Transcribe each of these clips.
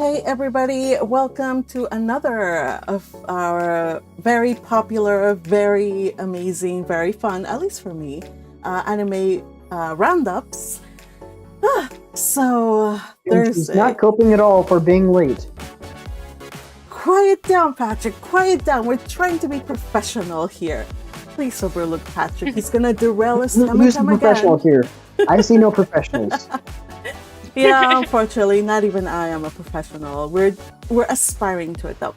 Okay, everybody, welcome to another of our very popular, very amazing, very fun, at least for me, anime roundups. So And there's she's not coping at all for being late. Quiet down, Patrick. Quiet down. We're trying to be professional here. Please overlook Patrick. He's gonna derail us time and Who's the time professional again. here? I see no professionals. Yeah, unfortunately, not even I am a professional. We're aspiring to it though.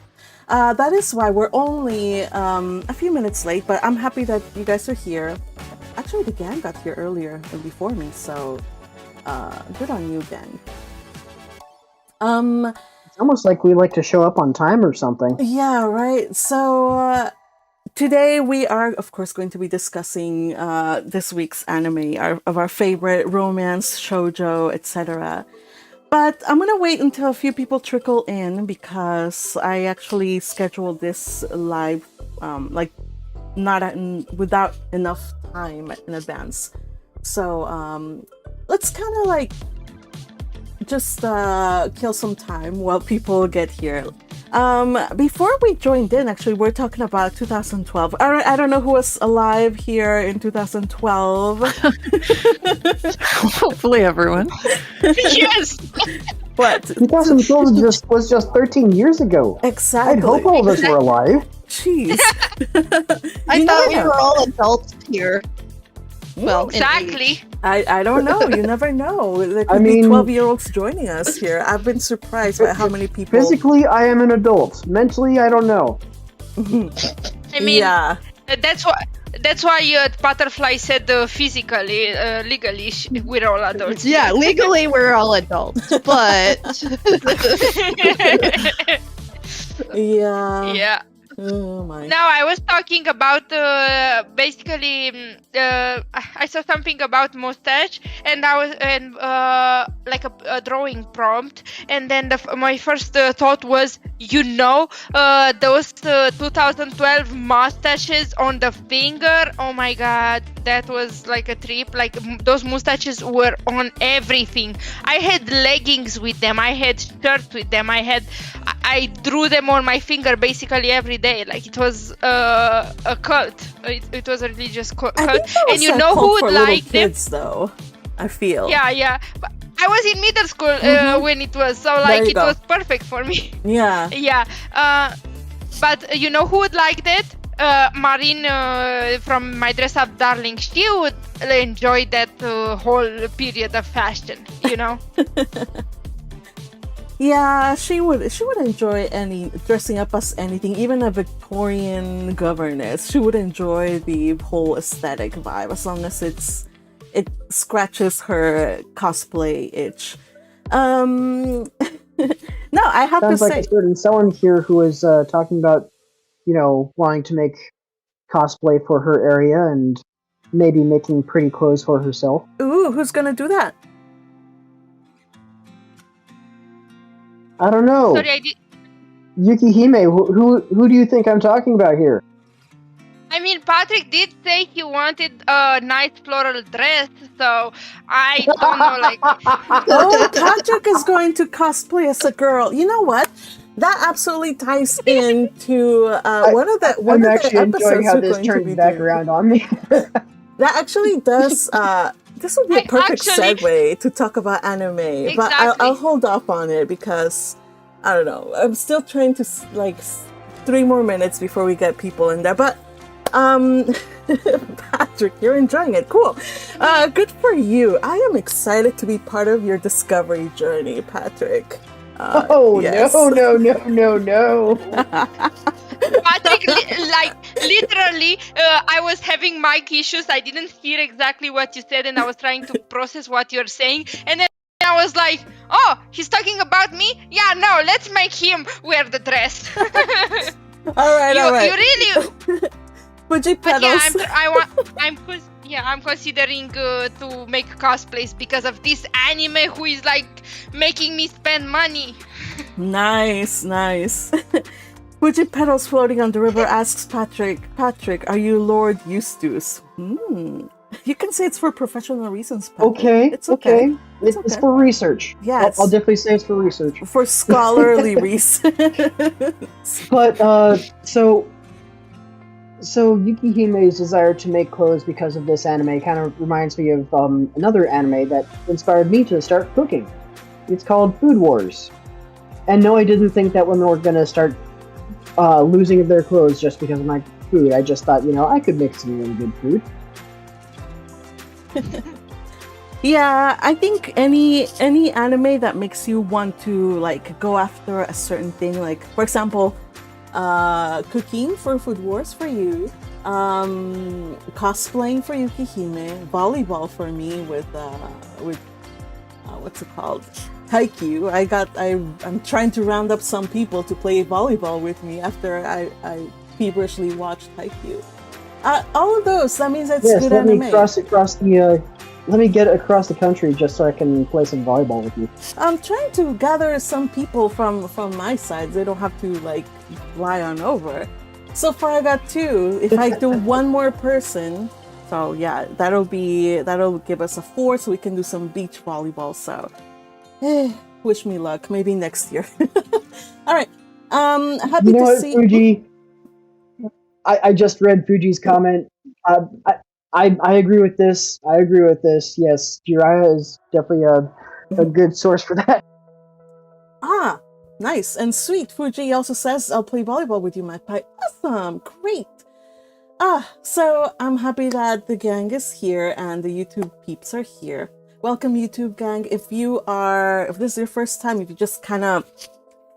That is why we're only a few minutes late, but I'm happy that you guys are here. Actually, the gang got here earlier and before me, so good on you, gang. It's almost like we like to show up on time or something. Yeah, right. So today we are, of course, going to be discussing this week's anime of our favorite romance, shoujo, etc. But I'm gonna wait until a few people trickle in because I actually scheduled this live, without enough time in advance. So let's kind of like just kill some time while people get here. Before we joined in, actually, we're talking about 2012. I don't know who was alive here in 2012. Hopefully everyone. Yes! What? 2012 was just 13 years ago. Exactly. I'd hope all of us were alive. Jeez. I thought we were all adults here. Well, exactly. I don't know. You never know. There could be 12-year-olds joining us here. I've been surprised by how many people. Physically, I am an adult. Mentally, I don't know. I mean, yeah. That's why Butterfly said physically, legally, we're all adults. Yeah, legally we're all adults, but yeah. Yeah. Oh my. Now I was talking about basically I saw something about mustache and I was like a drawing prompt, and then my first thought was, those 2012 mustaches on the finger. Oh my god, that was like a trip. Like those mustaches were on everything. I had leggings with them, I had shirts with them, I drew them on my finger basically every day. Like it was a cult. It was a religious cult. And you know who would like kids, though? I feel. Yeah. But I was in middle school when it was, so like it was perfect for me. Yeah. Yeah. But you know who would like that? Marine from My Dress Up Darling. She would enjoy that whole period of fashion. You know. Yeah, she would enjoy dressing up as anything, even a Victorian governess. She would enjoy the whole aesthetic vibe as long as it scratches her cosplay itch. No, I have Sounds to like say, a certain someone here who is talking about, wanting to make cosplay for her area and maybe making pretty clothes for herself. ooh, who's gonna do that? I don't know. Sorry, I did. Yukihime, who do you think I'm talking about here? I mean, Patrick did say he wanted a nice floral dress, so I don't know, like... Oh, Patrick is going to cosplay as a girl. You know what? That absolutely ties into one of the I'm actually episodes enjoying how we're this going to turns be back doing. around on me. That actually does. This would be a perfect Actually- segue to talk about anime, but I'll hold off on it because I don't know. I'm still trying to 3 more minutes before we get people in there. But Patrick, you're enjoying it. Cool. Good for you. I am excited to be part of your discovery journey, Patrick. Yes. No. Patrick, literally, I was having mic issues. I didn't hear exactly what you said, and I was trying to process what you're saying. And then I was like, "Oh, he's talking about me? Yeah, no, let's make him wear the dress." All right. You really? Fuji But pedals. yeah, I'm considering to make cosplays because of this anime who is like making me spend money. Nice. Fuji Petals floating on the river asks Patrick, are you Lord Eustace? You can say it's for professional reasons, Patrick. Okay. It's okay. It's It's okay. for research. Yeah, I'll definitely say it's for research. for scholarly reasons. But so Yukihime's desire to make clothes because of this anime kind of reminds me of another anime that inspired me to start cooking. It's called Food Wars. And no, I didn't think that women were gonna start losing their clothes just because of my food. I just thought, I could make some really good food. Yeah, I think any anime that makes you want to like go after a certain thing, like for example, cooking for Food Wars for you, cosplaying for Yukihime, volleyball for me with what's it called? Haikyuu. I'm trying to round up some people to play volleyball with me after I feverishly watched Haikyuu. All of those. That means it's Yes, good let anime. me let me get across the country just so I can play some volleyball with you. I'm trying to gather some people from my side. They don't have to like fly on over. So far, I got 2. If I do one more person, so yeah, that'll give us a 4, so we can do some beach volleyball. So, wish me luck. Maybe next year. All right. Happy You know to what, see. Fuji? I just read Fuji's comment. I agree with this. I agree with this. Yes, Jiraiya is definitely a good source for that. Ah, nice and sweet. Fuji also says, "I'll play volleyball with you, my pie." Awesome, great. So I'm happy that the gang is here and the YouTube peeps are here. Welcome, YouTube gang. If this is your first time, if you just kind of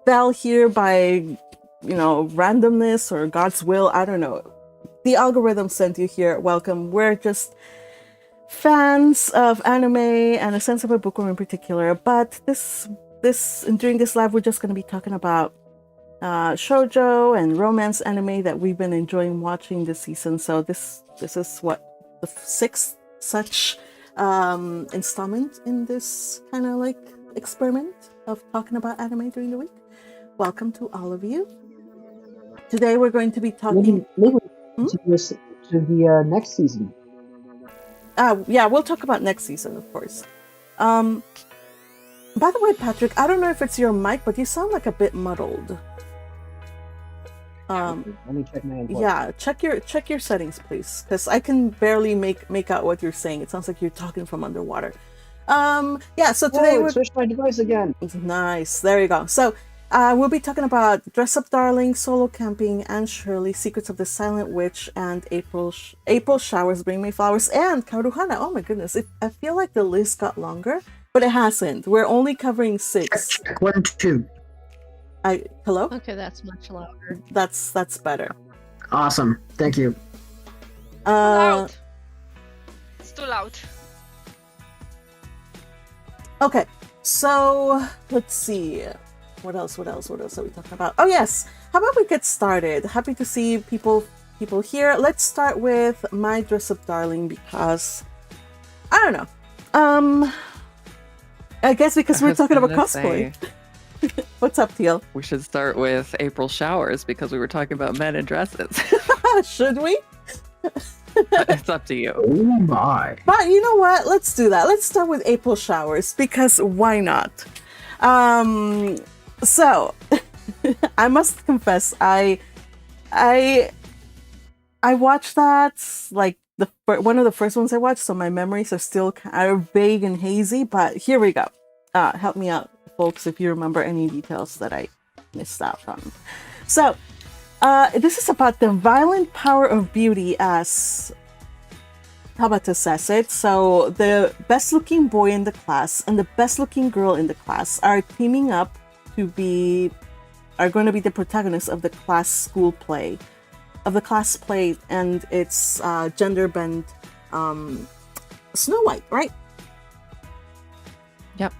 fell here by, randomness or God's will, I don't know. The algorithm sent you here. Welcome. We're just fans of anime and a sense of a bookworm in particular. But during this live, we're just going to be talking about shoujo and romance anime that we've been enjoying watching this season. So this is what the 6th such installment in this kind of like experiment of talking about anime during the week. Welcome to all of you. Today we're going to be talking. Maybe to the next season. Yeah, we'll talk about next season, of course. By the way, Patrick, I don't know if it's your mic, but you sound like a bit muddled. Let me check my input. Yeah, check your settings, please, because I can barely make out what you're saying. It sounds like you're talking from underwater. Yeah. So today we'll switch my device again. Nice. There you go. So we'll be talking about Dress Up Darling, Solo Camping, and Shirley, Secrets of the Silent Witch, and April Showers Bring Me Flowers, and Kaoru Hana. Oh my goodness, I feel like the list got longer, but it hasn't. We're only covering 6. Check 1, 2. Hello? Okay, that's much louder. That's better. Awesome. Thank you. Loud. It's too loud. Okay, so let's see. What else are we talking about? Oh yes, how about we get started? Happy to see people here. Let's start with My Dress Up Darling because I don't know. I guess because we're talking about cosplay. What's up, Teal? We should start with April Showers because we were talking about men in dresses. Should we? It's up to you. Oh my. But you know what? Let's do that. Let's start with April Showers because why not? So I must confess, I watched that like one of the first ones I watched, so my memories are still kind of vague and hazy. But here we go. Help me out, folks, if you remember any details that I missed out on. So this is about the violent power of beauty, as Tabata says it. So the best-looking boy in the class and the best-looking girl in the class are teaming up are going to be the protagonists of the class play, and it's gender bent Snow White, right? Yep.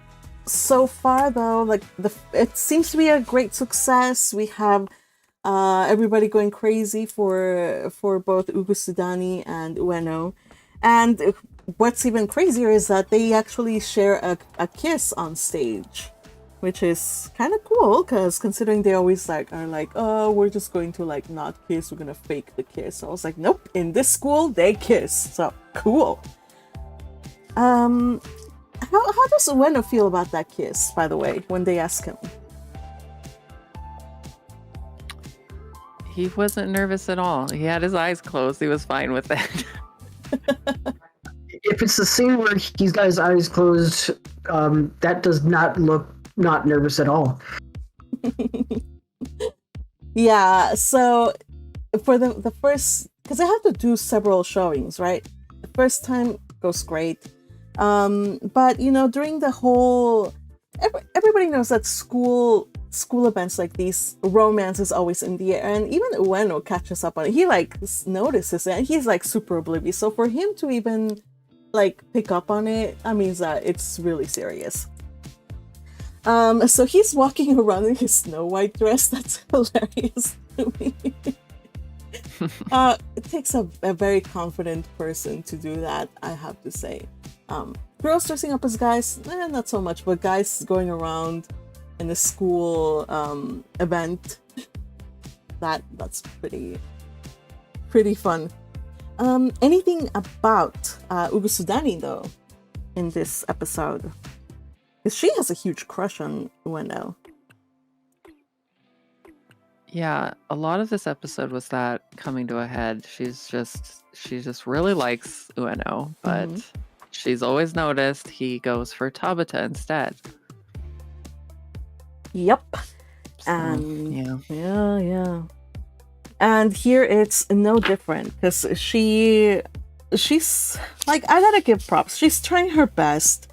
So far, though, like it seems to be a great success. We have everybody going crazy for both Ugusudani and Ueno, and what's even crazier is that they actually share a kiss on stage, which is kind of cool because considering they always are like, oh, we're just going to like not kiss, we're gonna fake the kiss. So I was like, nope, in this school they kiss, so cool. how does Ueno feel about that kiss, by the way, when they ask him? He wasn't nervous at all. He had his eyes closed. He was fine with it. If it's the scene where he's got his eyes closed, that does not look not nervous at all. Yeah, so for the first, because I have to do several showings, right? The first time goes great. But during the whole, everybody knows that school events like these, romance is always in the air, and even Ueno catches up on it. He like notices it, and he's like super oblivious. So for him to even like pick up on it, that means that it's really serious. So he's walking around in his Snow White dress. That's hilarious to me. It takes a very confident person to do that, I have to say. Girls dressing up as guys, not so much, but guys going around in a school event, that's pretty fun. Anything about Ugusudani though in this episode? Because she has a huge crush on Ueno. Yeah, a lot of this episode was that coming to a head. She just really likes Ueno, but she's always noticed he goes for Tabata instead. Yep. So, And yeah. And here it's no different, because she's like, I gotta give props. She's trying her best.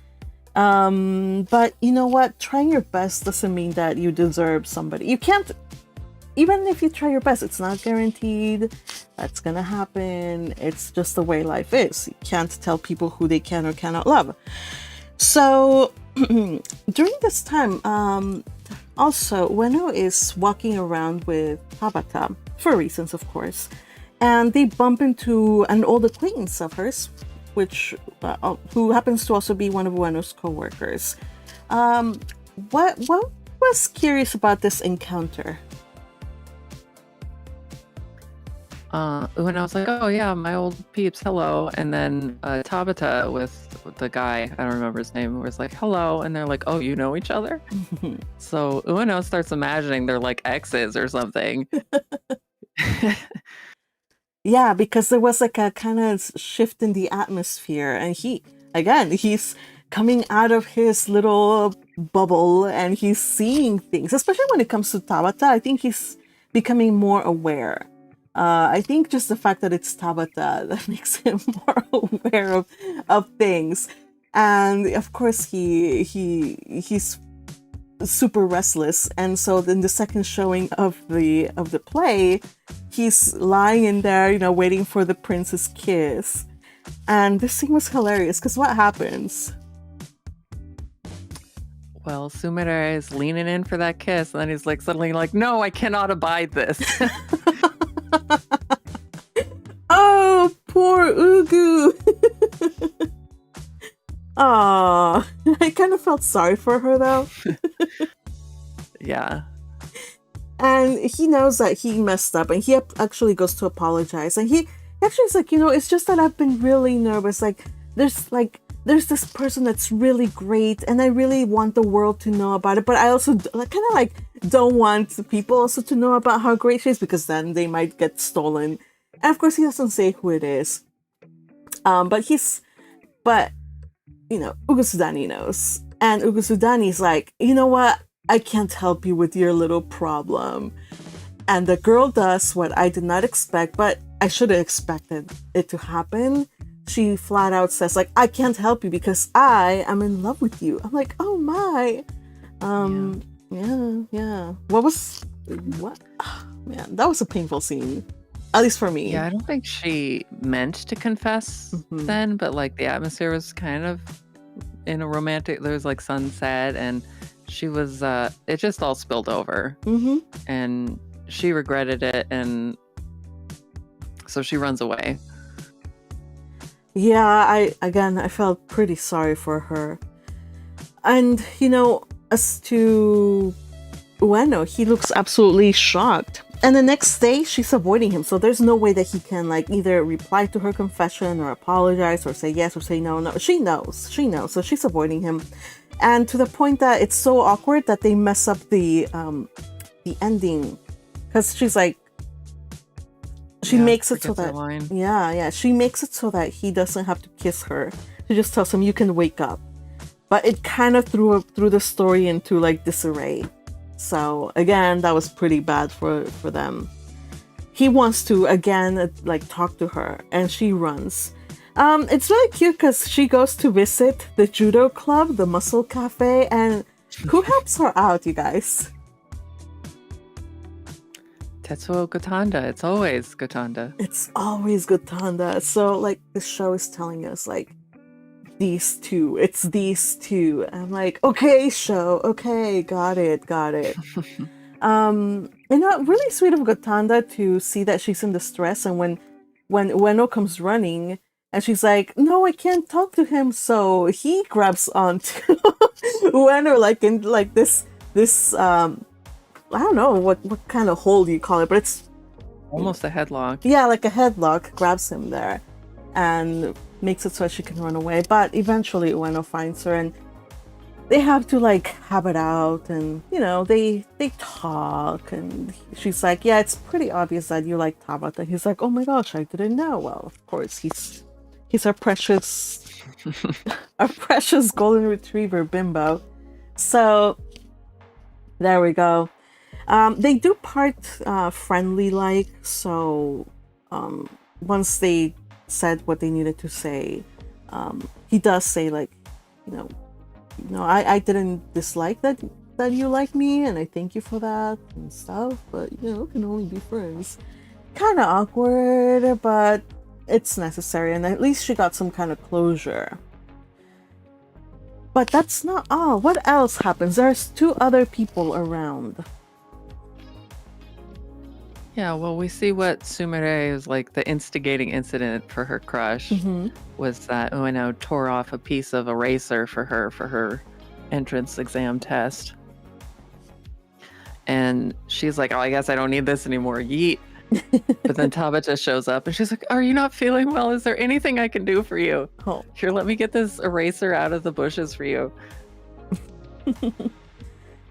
But you know what? Trying your best doesn't mean that you deserve somebody. You can't, even if you try your best, it's not guaranteed that's gonna happen. It's just the way life is. You can't tell people who they can or cannot love. So during this time, also Ueno is walking around with Tabata, for reasons of course, and they bump into an old acquaintance of hers, which who happens to also be one of Ueno's co-workers. What was curious about this encounter? Ueno was like, "Oh yeah, my old peeps, hello," and then Tabata with the guy, I don't remember his name, was like, "Hello," and they're like, "Oh, you know each other?" So Ueno starts imagining they're like exes or something. Yeah, because there was like a kind of shift in the atmosphere, and he's coming out of his little bubble and he's seeing things, especially when it comes to Tabata. I think he's becoming more aware. I think just the fact that it's Tabata that makes him more aware of things, and of course he's super restless, and so then the second showing of the play, he's lying in there, waiting for the prince's kiss, and this scene was hilarious because what happens? Well, Sumire is leaning in for that kiss, and then he's like suddenly like, "No, I cannot abide this." Oh, poor Ugu. Aww, I kind of felt sorry for her though. Yeah. And he knows that he messed up, and he actually goes to apologize. And he actually is like, it's just that I've been really nervous. There's this person that's really great, and I really want the world to know about it. But I also don't want people also to know about how great she is, because then they might get stolen. And of course, he doesn't say who it is. But Ugusudani knows. And Ugusudani's like, you know what? I can't help you with your little problem. And the girl does what I did not expect, but I should have expected it to happen. She flat out says, like, I can't help you because I am in love with you. I'm like, oh my. Yeah. What? Oh, man, that was a painful scene. At least for me. Yeah, I don't think she meant to confess then, but like the atmosphere was kind of in a romantic, there was like sunset, and she was, it just all spilled over. And she regretted it, and so she runs away. Yeah, I felt pretty sorry for her. And, as to Ueno, he looks absolutely shocked. And the next day, she's avoiding him. So there's no way that he can like either reply to her confession or apologize or say yes or say no. No, she knows. She knows. So she's avoiding him, and to the point that it's so awkward that they mess up the ending, because she's like, she makes it so that she makes it so that he doesn't have to kiss her. She just tells him, "You can wake up," but it kind of threw the story into like disarray. So again, that was pretty bad for them. He wants to again like talk to her, and she runs. It's really cute because she goes to visit the judo club, the muscle cafe, and who helps her out, you guys? Tetsuo Gotanda. It's always Gotanda. It's always Gotanda. So like the show is telling us like these two. It's these two. I'm like, okay, show. Okay, got it. Really sweet of Gotanda to see that she's in distress, and when Ueno comes running and she's like, no, I can't talk to him, so he grabs onto Ueno like in like this I don't know what kind of hold you call it, but it's almost a headlock. Yeah, like a headlock, grabs him there and makes it so she can run away. But eventually Ueno finds her and they have to like have it out, and they talk, and she's like, yeah, it's pretty obvious that you like Tabata. He's like, oh my gosh, I didn't know. Well, of course, he's our precious golden retriever bimbo. So there we go. They do part friendly like, so once they said what they needed to say, he does say like, I didn't dislike that you like me, and I thank you for that and stuff, but we can only be friends. Kind of awkward, but it's necessary, and at least she got some kind of closure. But that's not all. What else happens? There's 2 other people around. Yeah, well, we see what Sumire is like. The instigating incident for her crush was that Ueno tore off a piece of eraser for her entrance exam test. And she's like, oh, I guess I don't need this anymore. Yeet. But then Tabata shows up and she's like, are you not feeling well? Is there anything I can do for you? Oh. Here, let me get this eraser out of the bushes for you.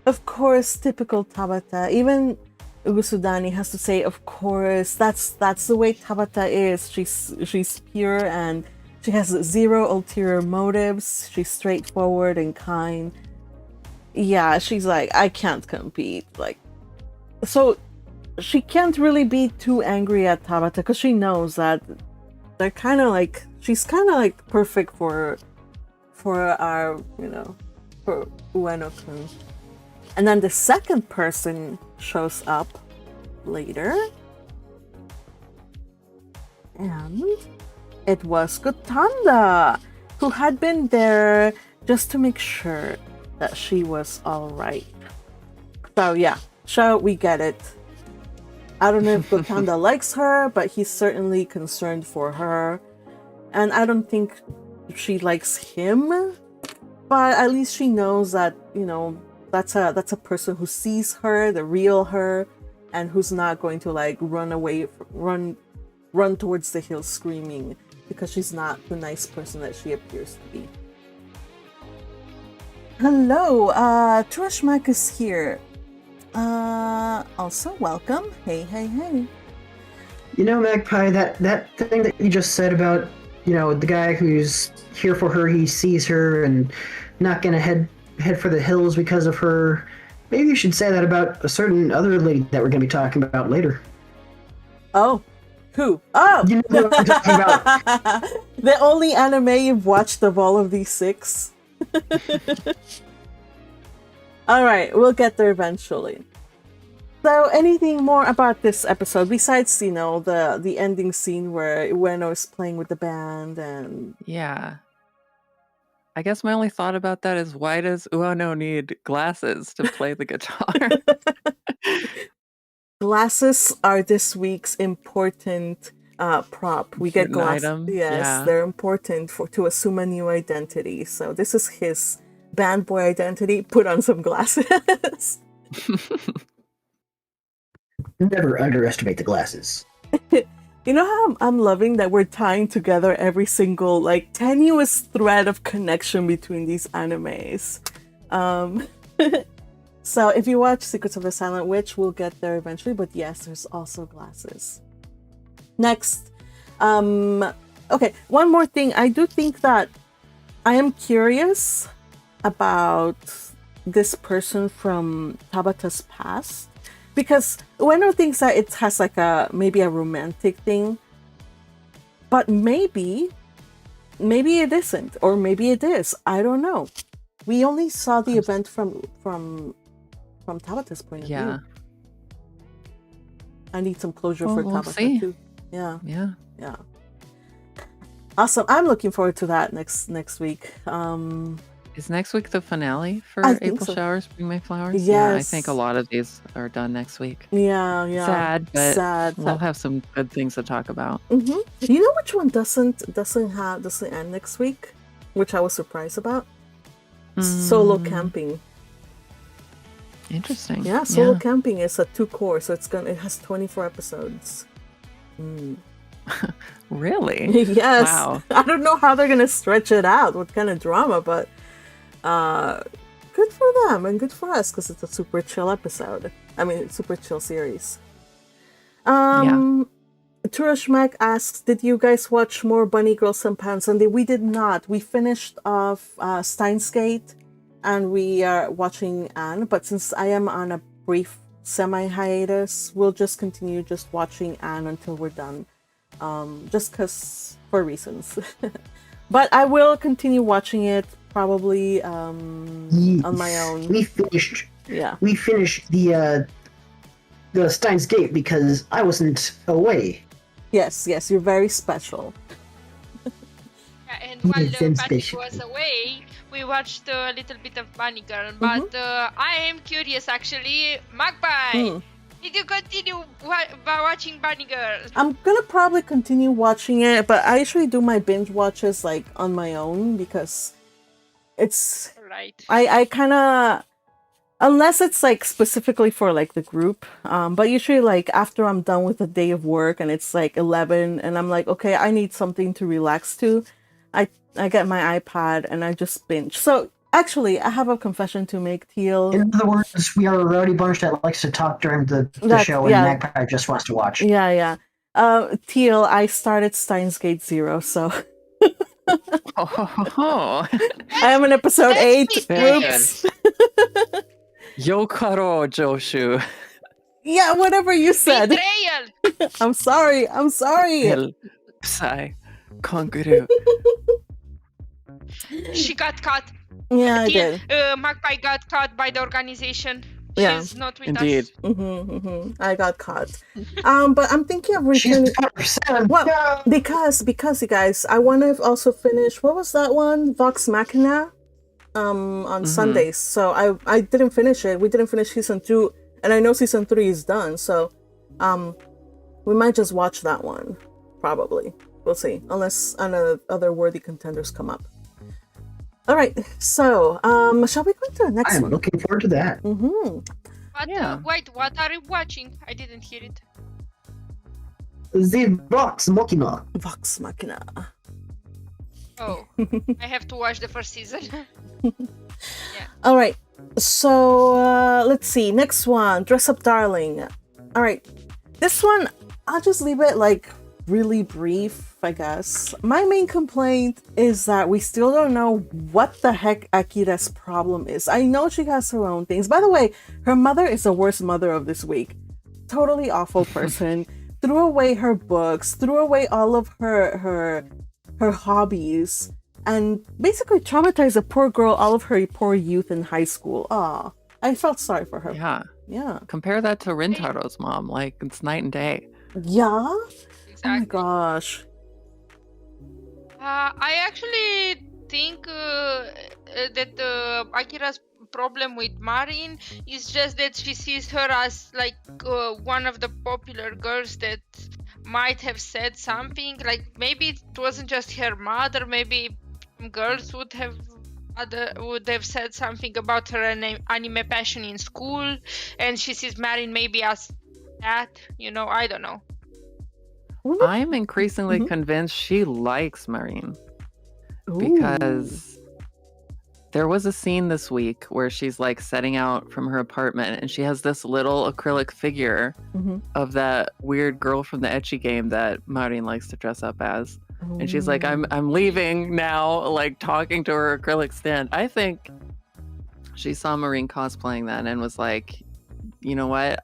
Of course, typical Tabata. Even Ugusudani has to say, of course, that's the way Tabata is. She's pure and she has 0 ulterior motives. She's straightforward and kind. Yeah, she's like, I can't compete. Like, so she can't really be too angry at Tabata because she knows that they're kind of like, she's kind of like perfect for our, for Ueno-kun. And then the second person shows up later, and it was Gotanda, who had been there just to make sure that she was all right. So yeah, we get it. I don't know if Gotanda likes her, but he's certainly concerned for her, and I don't think she likes him, but at least she knows that that's a person who sees her, the real her, and who's not going to like run towards the hill screaming because she's not the nice person that she appears to be. Hello, Turashmak is here. Also welcome. Hey. Magpie, that thing that you just said about, the guy who's here for her, he sees her and not gonna head for the hills because of her. Maybe you should say that about a certain other lady that we're gonna be talking about later. Oh, who? Oh! You know who I'm talking about. The only anime you've watched of all of these 6. Alright, we'll get there eventually. So, anything more about this episode besides, the ending scene where Ueno is playing with the band and... Yeah. I guess my only thought about that is, why does Ueno need glasses to play the guitar? Glasses are this week's important prop. We get glasses. Yes, yeah. They're important to assume a new identity. So this is his band boy identity. Put on some glasses. Never underestimate the glasses. You know how I'm loving that we're tying together every single like tenuous thread of connection between these animes. So if you watch Secrets of the Silent Witch, we'll get there eventually, but yes, there's also glasses. Next, okay, one more thing. I do think that I am curious about this person from Tabata's past, because one of the things that it has like maybe a romantic thing, but maybe it isn't, or maybe it is. I don't know. We only saw the event from Tabata's point of view. I need some closure for Tabata too. Yeah. Awesome. I'm looking forward to that next week. Is next week the finale for April Showers Bring My Flowers? Yes. Yeah, I think a lot of these are done next week. Yeah. Sad, but we'll have some good things to talk about. Mm-hmm. You know which one doesn't end next week, which I was surprised about? Solo Camping. Interesting. Yeah, Solo Camping is a 2-core, so it has 24 episodes. Really? Yes. Wow. I don't know how they're gonna stretch it out, what kind of drama, but good for them and good for us because it's a super chill episode. I mean, super chill series. Turushmak asks, did you guys watch more Bunny Girl Senpai? And we did not. We finished off Steins Gate and we are watching Anne, but since I am on a brief semi-hiatus, we'll just continue just watching Anne until we're done. Just because, for reasons. But I will continue watching it probably on my own. We finished the Steins Gate because I wasn't away. Yes, you're very special. And while Bunny was away, we watched a little bit of Bunny Girl. But I am curious, actually. Magpie, did you continue watching Bunny Girl? I'm gonna probably continue watching it, but I usually do my binge watches like on my own because it's right. I kind of, unless it's like specifically for like the group, but usually like after I'm done with a day of work and it's like 11 and I'm like, okay, I need something to relax to, I get my iPad and I just binge. So actually, I have a confession to make, Teal. In other words, we are a rowdy bunch that likes to talk during the show, and Magpie just wants to watch. Yeah. Teal, I started Steins Gate 0, so I am in episode 8. Oops. Yokaro Joshu. Yeah, whatever you said. Betrayal. I'm sorry. Psy. Kanguru. She got caught. Yeah, I did. Magpie got caught by the organization. Yeah. She's not with Indeed. us. I got caught. But I'm thinking of returning. Well, because you guys, I want to also finish. What was that one? Vox Machina. On Sundays. So I didn't finish it. We didn't finish season 2, and I know season 3 is done. So, we might just watch that one. Probably. We'll see. Unless other worthy contenders come up. All right, so shall we go to the next one? I'm looking forward to that. Wait, what are you watching? I didn't hear it. The Vox Machina. Vox Machina. Oh, I have to watch the first season. All right, so let's see. Next one, Dress Up Darling. All right, this one, I'll just leave it like really brief, I guess. My main complaint is that we still don't know what the heck Akira's problem is. I know she has her own things. By the way, her mother is the worst mother of this week. Totally awful person. Threw away her books, threw away all of her hobbies, and basically traumatized a poor girl all of her poor youth in high school. Aw, I felt sorry for her. Yeah. Compare that to Rintaro's mom. Like, it's night and day. Yeah? Exactly. Oh my gosh. I actually think that Akira's problem with Marin is just that she sees her as like one of the popular girls that might have said something. Like maybe it wasn't just her mother. Maybe girls would have said something about her anime passion in school, and she sees Marin maybe as that. I don't know. I'm increasingly convinced she likes Marine. Because there was a scene this week where she's like setting out from her apartment and she has this little acrylic figure of that weird girl from the ecchi game that Maureen likes to dress up as. And she's like, I'm leaving now, like talking to her acrylic stand. I think she saw Maureen cosplaying then and was like, you know what?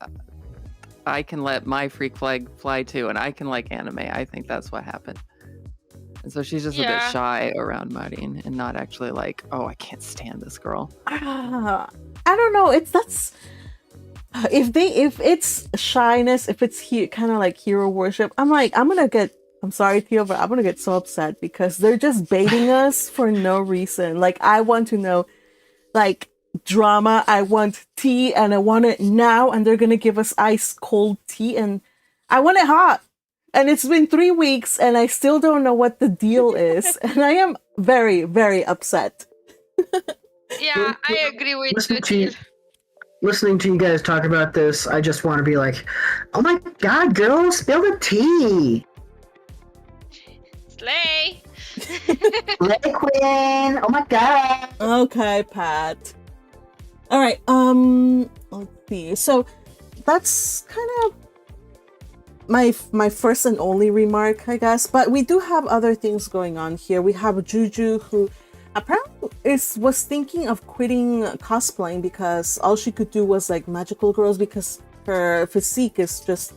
I can let my freak flag fly too, and I can like anime. I think that's what happened. And so she's just a bit shy around Maureen and not actually like, oh, I can't stand this girl. I don't know. If it's shyness, if it's kind of like hero worship, I'm sorry, Theo, but I'm gonna get so upset because they're just baiting us for no reason. Like, I want to know, like, drama. I want tea, and I want it now. And they're gonna give us ice cold tea, and I want it hot. And it's been 3 weeks, and I still don't know what the deal is, and I am very, very upset. Yeah, I agree with Listening to you guys talk about this, I just want to be like, oh my god, girl, spill the tea! Slay! Slay queen! Oh my god! Okay, Pat. All right, let's see. So that's kind of my first and only remark, I guess. But we do have other things going on here. We have Juju, who apparently was thinking of quitting cosplaying because all she could do was like magical girls because her physique is just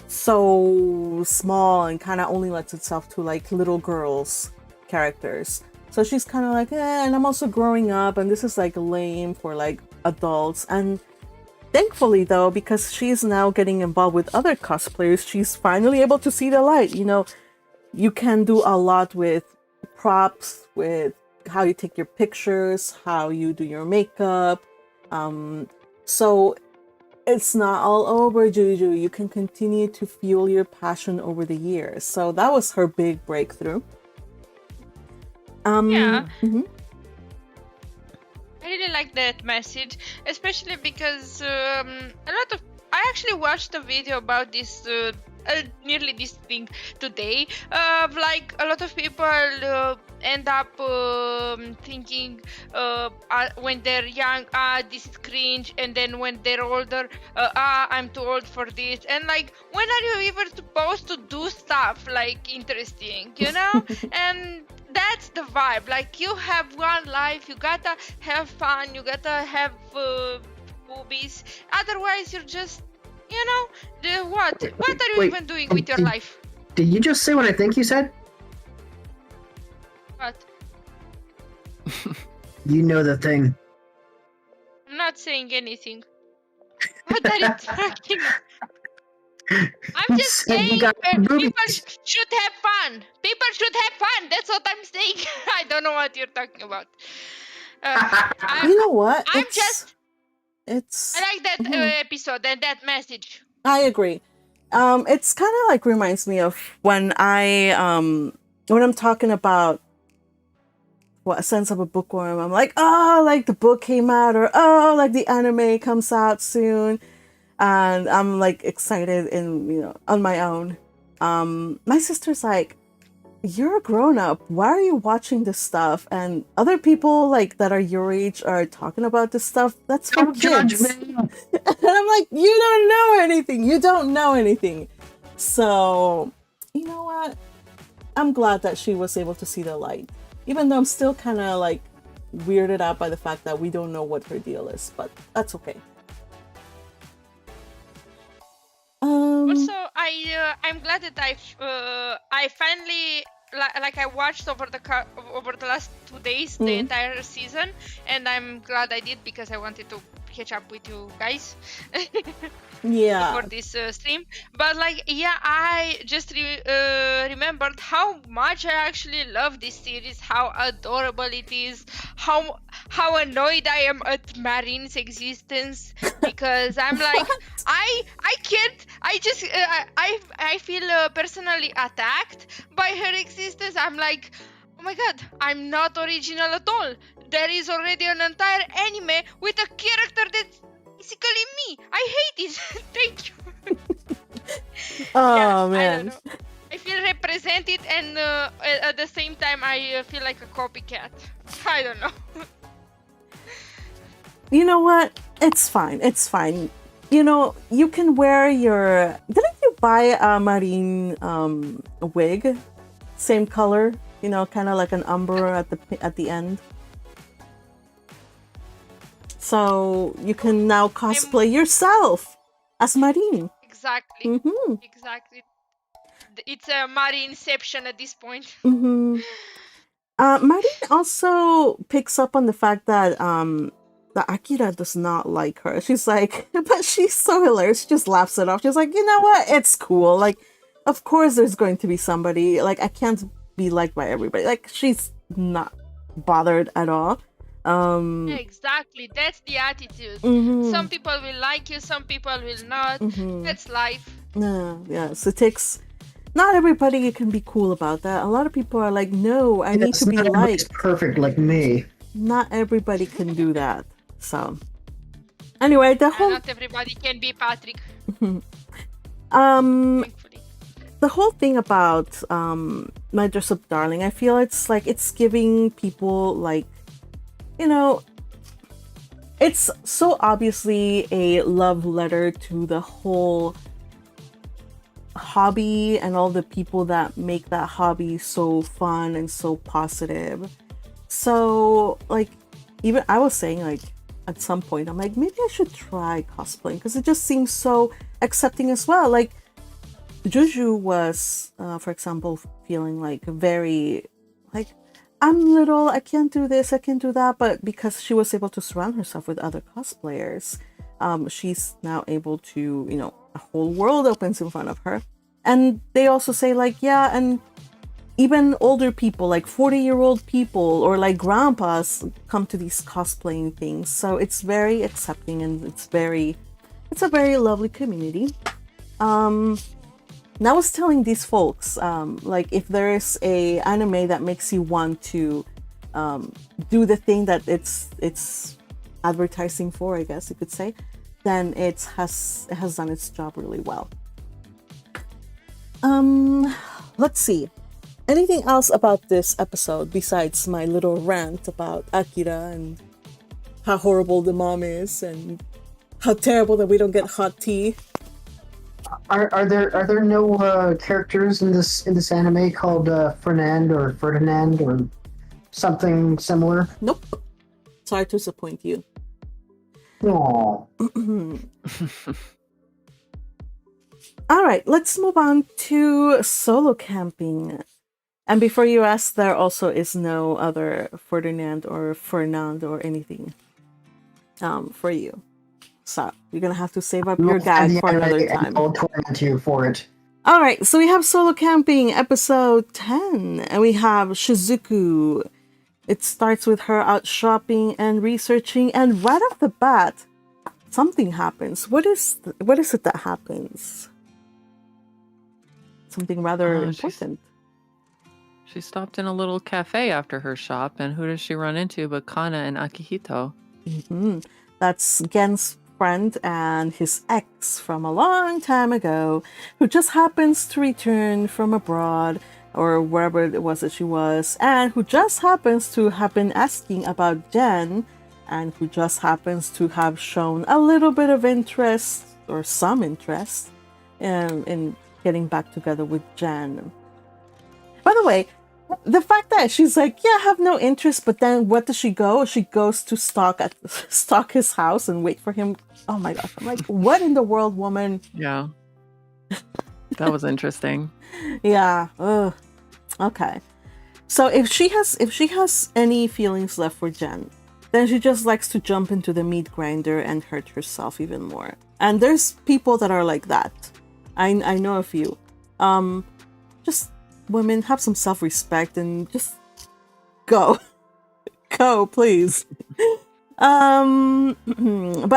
so small and kind of only lets itself to like little girls characters. So she's kind of like, and I'm also growing up, and this is like lame for like adults. And thankfully, though, because she's now getting involved with other cosplayers, she's finally able to see the light. You can do a lot with props, with how you take your pictures, how you do your makeup. So it's not all over, Juju. You can continue to fuel your passion over the years. So that was her big breakthrough. Yeah. I really like that message, especially because I actually watched a video about this nearly this thing today. Like a lot of people end up thinking when they're young, this is cringe, and then when they're older, I'm too old for this. And like, when are you even supposed to do stuff like interesting, And that's the vibe. Like, you have one life, you gotta have fun, you gotta have boobies. Otherwise, you're just, what? What are you even doing with your life? Did you just say what I think you said? What? You know the thing. I'm not saying anything. What are you talking about? I'm just saying people should have fun. People should have fun. That's what I'm saying. I don't know what you're talking about. You know what? I like that episode and that message. I agree. It's kind of like reminds me of when I'm talking about a sense of a bookworm. I'm like, oh, like the book came out, or oh, like the anime comes out soon. And I'm like excited and on my own. My sister's like, you're a grown-up, why are you watching this stuff? And other people like that are your age are talking about this stuff. That's for kids. And I'm like, you don't know anything. So you know what, I'm glad that she was able to see the light, even though I'm still kind of like weirded out by the fact that we don't know what her deal is, but that's okay. Also, I'm glad that I finally I watched over the last 2 days the entire season, and I'm glad I did because I wanted to catch up with you guys. Yeah. For this stream, but I just remembered how much I actually love this series, how adorable it is, how annoyed I am at Marine's existence, because I'm like, I can't, I feel personally attacked by her existence. I'm like, oh my god, I'm not original at all. There is already an entire anime with a character that's basically me. I hate it. Thank you. Oh I man. don't know. I feel represented, and at the same time, I feel like a copycat. I don't know. You know what? It's fine. It's fine. You know, you can wear your. Didn't you buy a marine wig, same color? You know, kind of like an umber at the end. So you can now cosplay yourself as Marine. Exactly. Mm-hmm. Exactly. It's a Marie inception at this point. Mm-hmm. Marine also picks up on the fact that Akira does not like her. She's like, but she's so hilarious. She just laughs it off. She's like, you know what? It's cool. Like, of course there's going to be somebody. Like, I can't be liked by everybody. Like, she's not bothered at all. Exactly. That's the attitude. Mm-hmm. Some people will like you, some people will not. Mm-hmm. That's life. Yeah. So it takes. Not everybody can be cool about that. A lot of people are like, no, I need to be not everybody's liked. perfect like me. Not everybody can do that. So, anyway, the whole Not everybody can be Patrick. the whole thing about My Dress Up Darling, I feel it's like it's giving people like, you know, it's so obviously a love letter to the whole hobby and all the people that make that hobby so fun and so positive. So like, even I was saying like at some point I'm like, maybe I should try cosplaying because it just seems so accepting as well. Like Juju was for example feeling like very like, I'm little, I can't do this, I can't do that, but because she was able to surround herself with other cosplayers, she's now able to, you know, a whole world opens in front of her. And they also say like, yeah, and even older people, like 40-year-old people or like grandpas come to these cosplaying things. So it's very accepting and it's a very lovely community. And I was telling these folks, like if there is a anime that makes you want to do the thing that it's advertising for, I guess you could say, then it has done its job really well. Let's see. Anything else about this episode besides my little rant about Akira and how horrible the mom is and how terrible that we don't get hot tea? Are there no characters in this anime called Fernand or Ferdinand or something similar? Nope. Sorry to disappoint you. Aww. All right, let's move on to solo camping. And before you ask, there also is no other Ferdinand or Fernand or anything for you. So you're gonna have to save up your gag for another time. I'll torment you for it. All right, so we have solo camping episode 10, and we have Shizuku. It starts with her out shopping and researching, and right off the bat, something happens. What is it that happens? Something rather important. She stopped in a little cafe after her shop, and who does she run into but Kana and Akihito? Mm-hmm. That's Gen's friend and his ex from a long time ago, who just happens to return from abroad or wherever it was that she was, and who just happens to have been asking about Gen, and who just happens to have shown a little bit of interest or some interest in getting back together with Gen. By the way, the fact that she's like, yeah, I have no interest, but then what does she go? She goes to stalk his house and wait for him. Oh my gosh. I'm like, what in the world, woman? Yeah. That was interesting. Yeah. Ugh. Okay. So if she has any feelings left for Jen, then she just likes to jump into the meat grinder and hurt herself even more. And there's people that are like that. I know a few. Just women, have some self-respect and just go. Go, please. But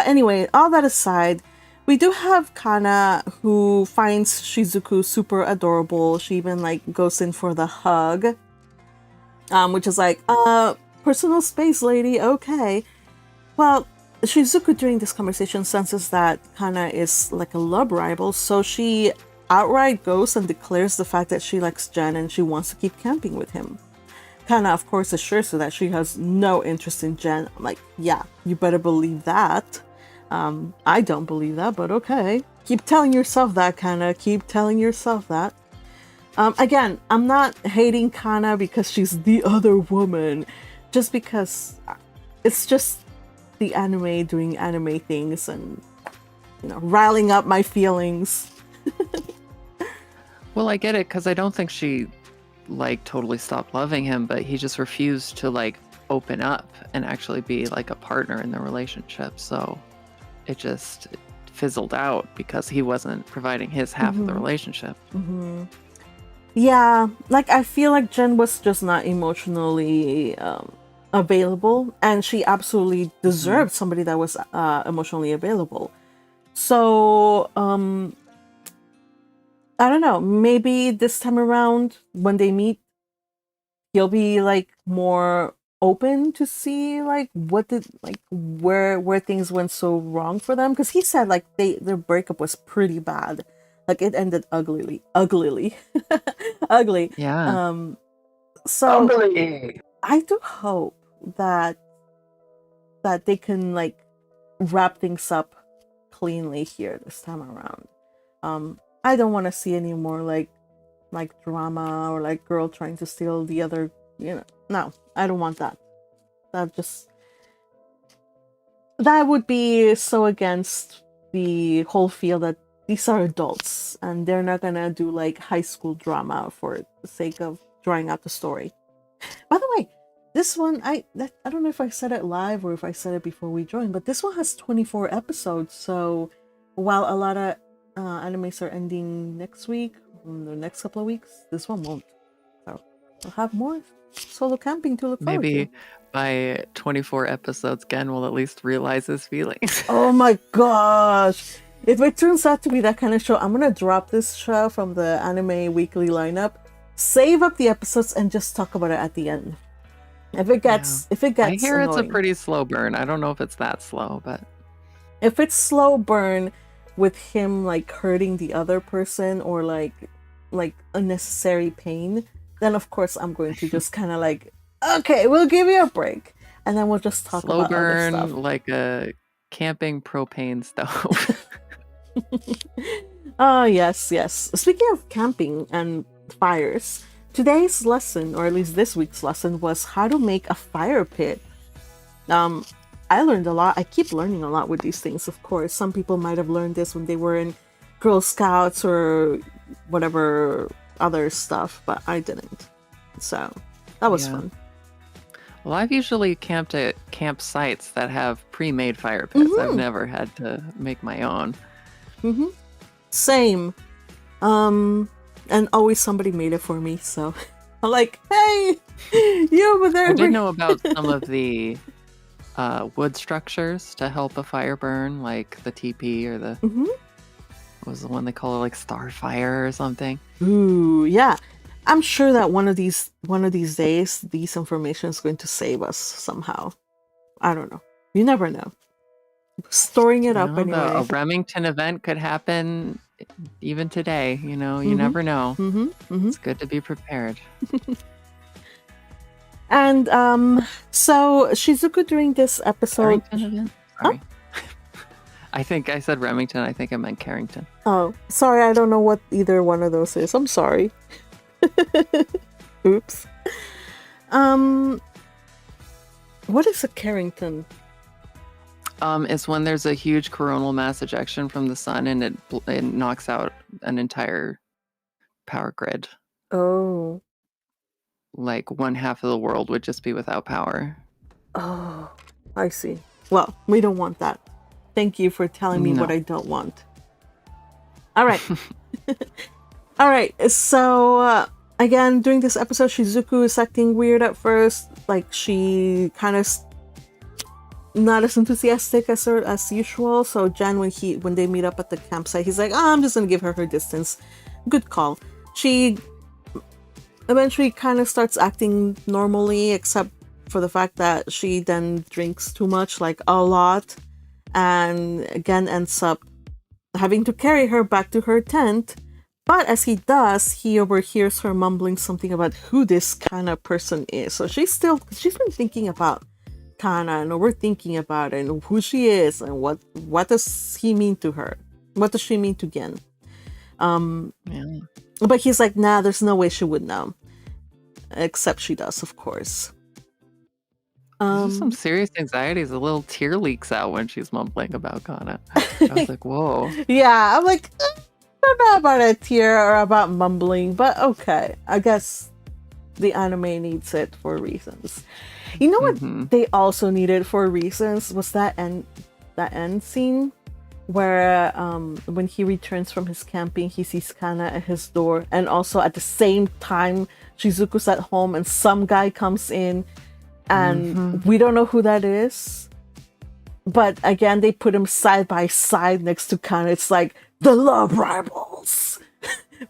anyway, all that aside, we do have Kana who finds Shizuku super adorable. She even like goes in for the hug. Which is like, personal space, lady, okay. Well, Shizuku during this conversation senses that Kana is like a love rival, so she outright goes and declares the fact that she likes Jen and she wants to keep camping with him. Kana, of course, assures her that she has no interest in Jen. I'm like, yeah, you better believe that. I don't believe that, but okay. Keep telling yourself that, Kana. Keep telling yourself that. Again, I'm not hating Kana because she's the other woman. Just because it's just the anime doing anime things and, riling up my feelings. Well, I get it because I don't think she totally stopped loving him, but he just refused to open up and actually be like a partner in the relationship. So it just fizzled out because he wasn't providing his half of the relationship. Mm-hmm. Yeah, I feel like Jen was just not emotionally available, and she absolutely deserved somebody that was emotionally available. So I don't know, maybe this time around when they meet, he'll be more open to see what did where things went so wrong for them, because he said their breakup was pretty bad, it ended uglily ugly. Yeah. So Ugly. I do hope that they can wrap things up cleanly here this time around. I don't want to see any more drama or girl trying to steal the other, no, I don't want that. That would be so against the whole feel that these are adults and they're not gonna do high school drama for the sake of drawing out the story. By the way, this one, I don't know if I said it live or if I said it before we joined, but this one has 24 episodes. So while a lot of animes are ending next week, in the next couple of weeks, this one won't. So we'll have more solo camping to look forward to. Maybe by 24 episodes, Gen will at least realize his feelings. Oh my gosh! If it turns out to be that kind of show, I'm gonna drop this show from the anime weekly lineup, save up the episodes, and just talk about it at the end. If it gets I hear annoying. it's a pretty slow burn. I don't know if it's that slow, but if it's slow burn with him hurting the other person or unnecessary pain, then of course I'm going to just kind of okay, we'll give you a break, and then we'll just talk slow about burn other stuff. like a camping propane stove. Oh yes. Speaking of camping and fires, today's lesson, or at least this week's lesson, was how to make a fire pit. I learned a lot. I keep learning a lot with these things, of course. Some people might have learned this when they were in Girl Scouts or whatever other stuff, but I didn't. So that was fun. Well, I've usually camped at campsites that have pre-made fire pits. I've never had to make my own. Same. And always somebody made it for me, so I'm like, hey, you over there. I did know about some of the wood structures to help a fire burn, like the teepee or the what was the one they call it, Starfire or something. Ooh, yeah. I'm sure that one of these days, this information is going to save us somehow. I don't know. You never know. Storing it up anyway. A Remington event could happen even today. You never know. It's good to be prepared. And so Shizuku during this episode. Remington event? Sorry. I think I said Remington. I think I meant Carrington. Oh, sorry. I don't know what either one of those is. I'm sorry. Oops. What is a Carrington? It's when there's a huge coronal mass ejection from the sun and it knocks out an entire power grid. Oh. One half of the world would just be without power. Oh, I see. Well, we don't want that. Thank you for telling me what I don't want. All right. All right. So, again, during this episode, Shizuku is acting weird at first. She kind of not as enthusiastic as usual. So Jan, when they meet up at the campsite, he's like, I'm just gonna give her distance. Good call. She eventually kind of starts acting normally, except for the fact that she then drinks too much, a lot. and again ends up having to carry her back to her tent. But as he does, he overhears her mumbling something about who this Kana person is. So she's been thinking about Kana and overthinking about it and who she is and what does he mean to her? What does she mean to Gen? But he's like, nah, there's no way she would know. Except she does, of course. Some serious anxieties. A little tear leaks out when she's mumbling about Kana. I was like, whoa. Yeah, I'm like, I don't know about a tear or about mumbling, but okay. I guess the anime needs it for reasons. You know what they also needed for reasons was that end scene where when he returns from his camping, he sees Kana at his door, and also at the same time Shizuku's at home and some guy comes in and we don't know who that is. But again, they put him side by side next to Kana. It's like the love rivals.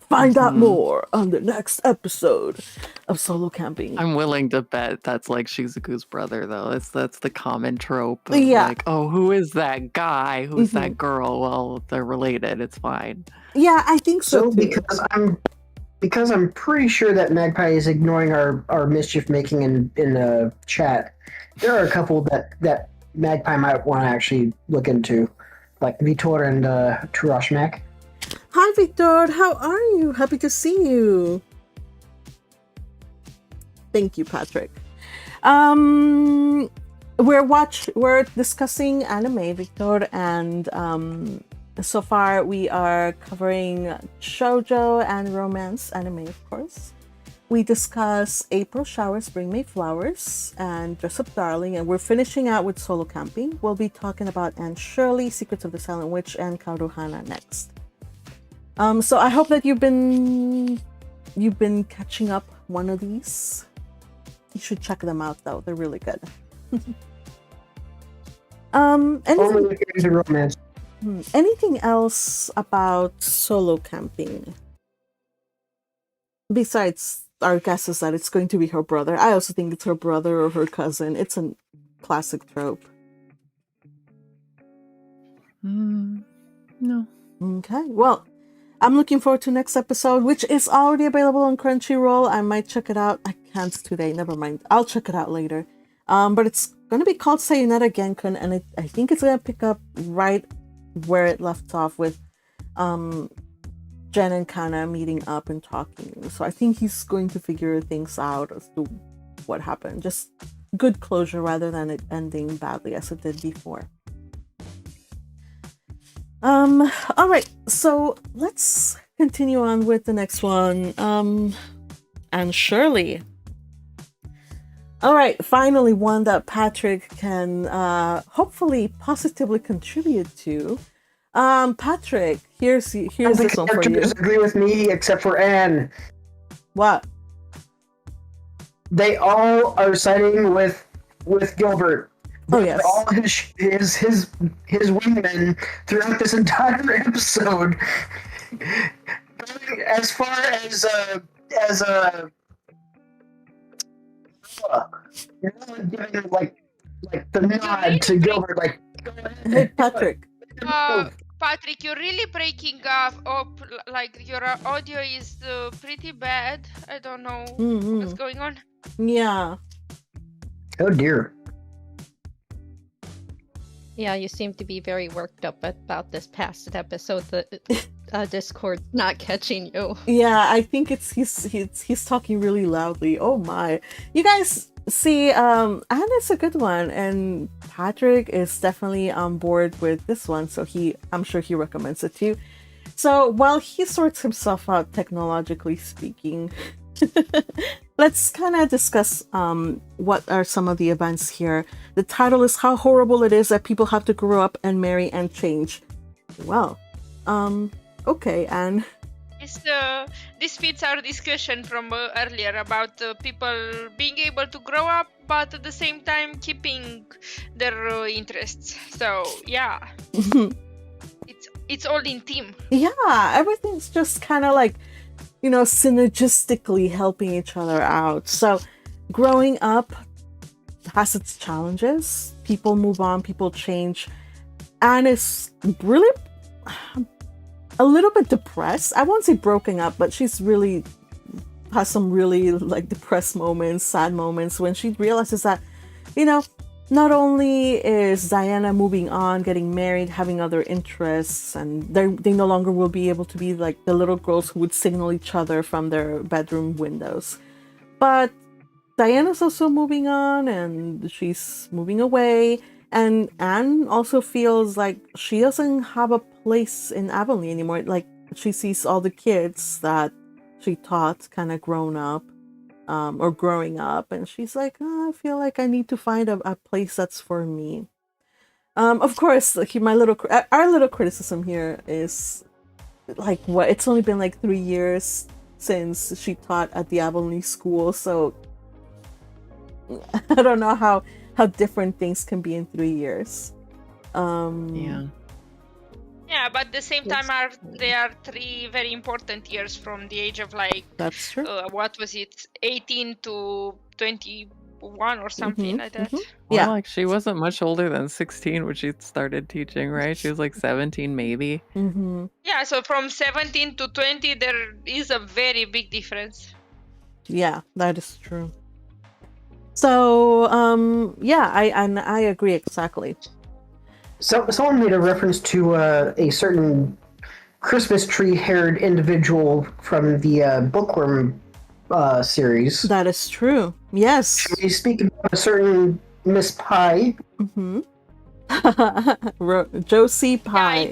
Find out more on the next episode of Solo Camping. I'm willing to bet that's like Shizuku's brother, though. That's the common trope of like, oh, who is that guy? Who's that girl? Well, they're related. It's fine. Yeah, I think so too. Because I'm pretty sure that Magpie is ignoring our mischief making in the chat. There are a couple that Magpie might want to actually look into, like Vitor and Turashmak. Hi, Victor. How are you? Happy to see you. Thank you, Patrick. We're discussing anime, Victor, and so far we are covering shoujo and romance anime, of course. We discuss April Showers Bring Me Flowers and Dress Up Darling, and we're finishing out with Solo Camping. We'll be talking about Anne Shirley, Secrets of the Silent Witch, and Kaoru Hana next. So I hope that you've been catching up one of these. You should check them out though; they're really good. Anything else about Solo Camping besides our guess is that it's going to be her brother? I also think it's her brother or her cousin. It's a classic trope. No. Okay. Well, I'm looking forward to next episode, which is already available on Crunchyroll. I might check it out. I can't today. Never mind. I'll check it out later. But it's going to be called Sayonara Genkun, and I think it's going to pick up right where it left off with Jen and Kana meeting up and talking. So I think he's going to figure things out as to what happened. Just good closure rather than it ending badly as it did before. All right, so let's continue on with the next one. And Shirley. All right, finally one that Patrick can hopefully positively contribute to. Patrick, here's this one for you. Characters agree with me except for Anne. What? They all are siding with Gilbert. Oh yes. All his wingmen throughout this entire episode. As far as giving like the nod to Gilbert, like go ahead. Hey Patrick. Patrick, you're really breaking up. Like your audio is pretty bad. I don't know what's going on. Yeah. Oh dear. Yeah, you seem to be very worked up about this past episode. The Discord's not catching you. Yeah, I think he's talking really loudly. Oh my! You guys see, Anna's a good one, and Patrick is definitely on board with this one. So I'm sure he recommends it too. So while he sorts himself out, technologically speaking. Let's kind of discuss what are some of the events here. The title is How Horrible It Is That People Have to Grow Up and Marry and Change. Well, okay, and this fits our discussion from earlier about people being able to grow up, but at the same time keeping their interests. So yeah, it's all in team. Yeah, everything's just kind of like, synergistically helping each other out. So growing up has its challenges. People move on, people change. Anne is really a little bit depressed. I won't say broken up, but she's really has some really like depressed moments, sad moments when she realizes that, you know, not only is Diana moving on, getting married, having other interests, and they no longer will be able to be like the little girls who would signal each other from their bedroom windows, but Diana's also moving on and she's moving away. And Anne also feels like she doesn't have a place in Avonlea anymore. Like she sees all the kids that she taught kind of grown up or growing up. And she's like, oh, I feel like I need to find a place that's for me. Of course, like our little criticism here is like what it's only been like 3 years since she taught at the Avonlea school. So I don't know how different things can be in 3 years. Yeah, but at the same time, they are 3 very important years from the age of like. That's true. What was it? 18 to 21 or something like that. Well, like she wasn't much older than 16 when she started teaching, right? She was like 17 maybe. Yeah, so from 17 to 20, there is a very big difference. Yeah, that is true. So, I agree exactly. So someone made a reference to a certain Christmas tree-haired individual from the Bookworm series. That is true. Yes. Should we speak about a certain Miss Pie? Josie Pie.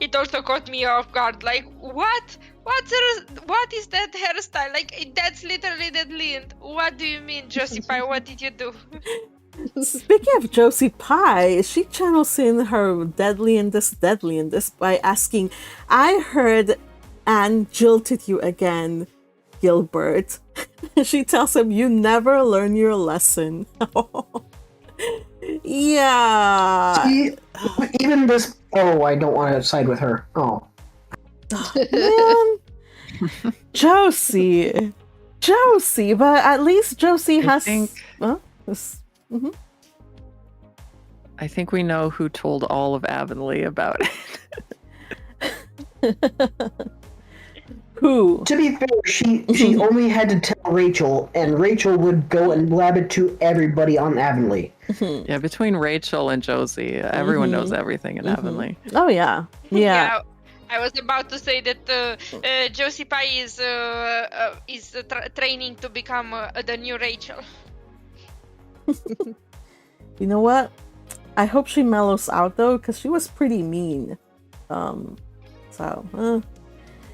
It also caught me off guard. Like, what? What is that hairstyle? Like, that's literally Dead Lind. What do you mean, Josie Pie? What did you do? Speaking of Josie Pie, she channels in her deadly in this by asking, I heard Anne jilted you again, Gilbert. She tells him, you never learn your lesson. Yeah. Even this... Oh, I don't want to side with her. Oh. Man. Josie, but at least Josie has... I think we know who told all of Avonlea about it. Who? To be fair, she only had to tell Rachel, and Rachel would go and blab it to everybody on Avonlea. Yeah, between Rachel and Josie, everyone knows everything in Avonlea. Oh yeah. I was about to say that Josie Pie is training to become the new Rachel. You know what? I hope she mellows out though, because she was pretty mean.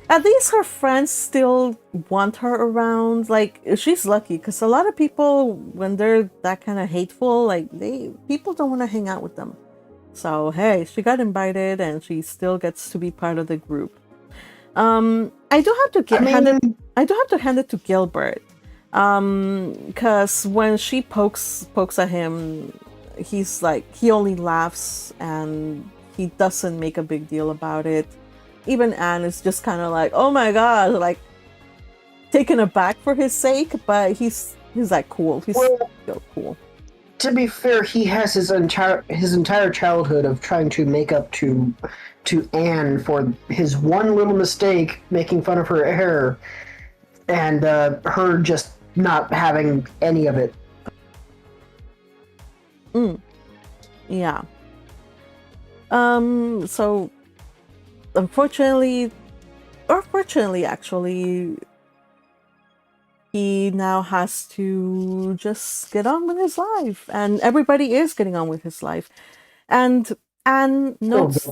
At least her friends still want her around. Like, she's lucky, because a lot of people, when they're that kind of hateful, like people don't want to hang out with them. So hey, she got invited, and she still gets to be part of the group. I do have to hand it to Gilbert, because when she pokes at him, he's like, he only laughs and he doesn't make a big deal about it. Even Anne is just kind of like, oh my god, like taken aback for his sake, but he's like cool. He's still cool. To be fair, he has his entire childhood of trying to make up to Anne for his one little mistake, making fun of her hair, and her just not having any of it. Yeah. So unfortunately, or fortunately actually, he now has to just get on with his life, and everybody is getting on with his life. And Anne notes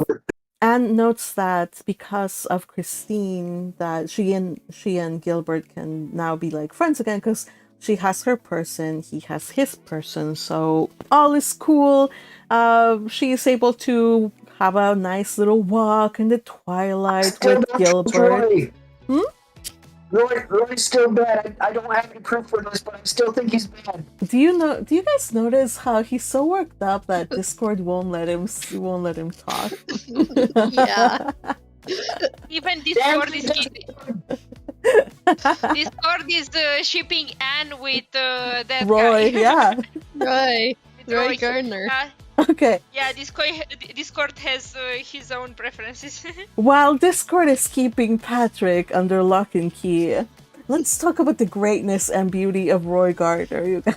that because of Christine, that she and Gilbert can now be like friends again, because she has her person, he has his person, so all is cool. She is able to have a nice little walk in the twilight with Gilbert. Roy's still bad. I don't have any proof for this, but I still think he's bad. Do you guys notice how he's so worked up that Discord won't let him talk? Yeah. Even Discord is shipping Anne with that Roy, guy. yeah. Roy Gardner. Okay. Yeah, Discord has his own preferences. While Discord is keeping Patrick under lock and key, let's talk about the greatness and beauty of Roy Gardner, you guys.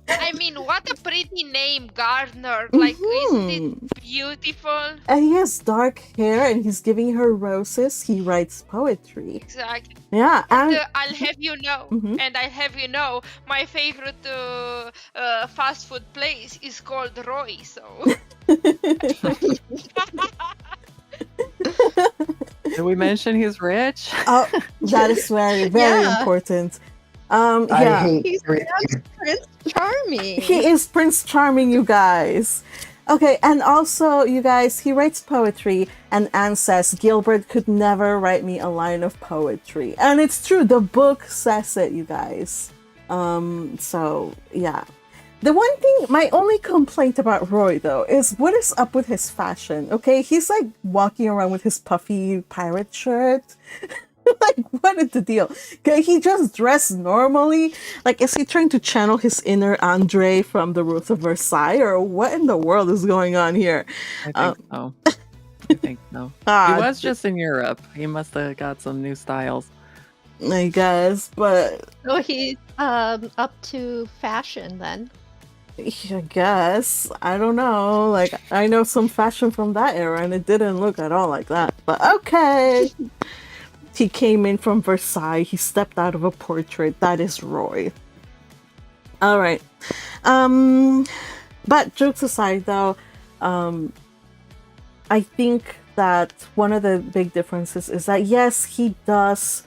I mean, what a pretty name, Gardner. Like, isn't it beautiful? And he has dark hair and he's giving her roses. He writes poetry. Exactly. Yeah, And and I'll have you know, my favorite fast food place is called Roy. So. Did we mention he's rich? oh, that is very, very Yeah. important. I Yeah, hate He's everything. Prince Charming. he is Prince Charming, you guys. Okay, and also, you guys, he writes poetry, and Anne says, Gilbert could never write me a line of poetry. And it's true, the book says it, you guys. So, yeah. The one thing, my only complaint about Roy, though, is what is up with his fashion, okay? He's, like, walking around with his puffy pirate shirt. Like, what is the deal? Okay, he just dressed normally. Like, is he trying to channel his inner Andre from the Rose of Versailles, or what in the world is going on here? I think so. I think so. He was just in Europe. He must have got some new styles. I guess, but So he's up to fashion then. I guess I don't know. Like, I know some fashion from that era, and it didn't look at all like that. But okay. He came in from Versailles. He stepped out of a portrait. That is Roy. All right. But jokes aside, though, I think that one of the big differences is that, yes, he does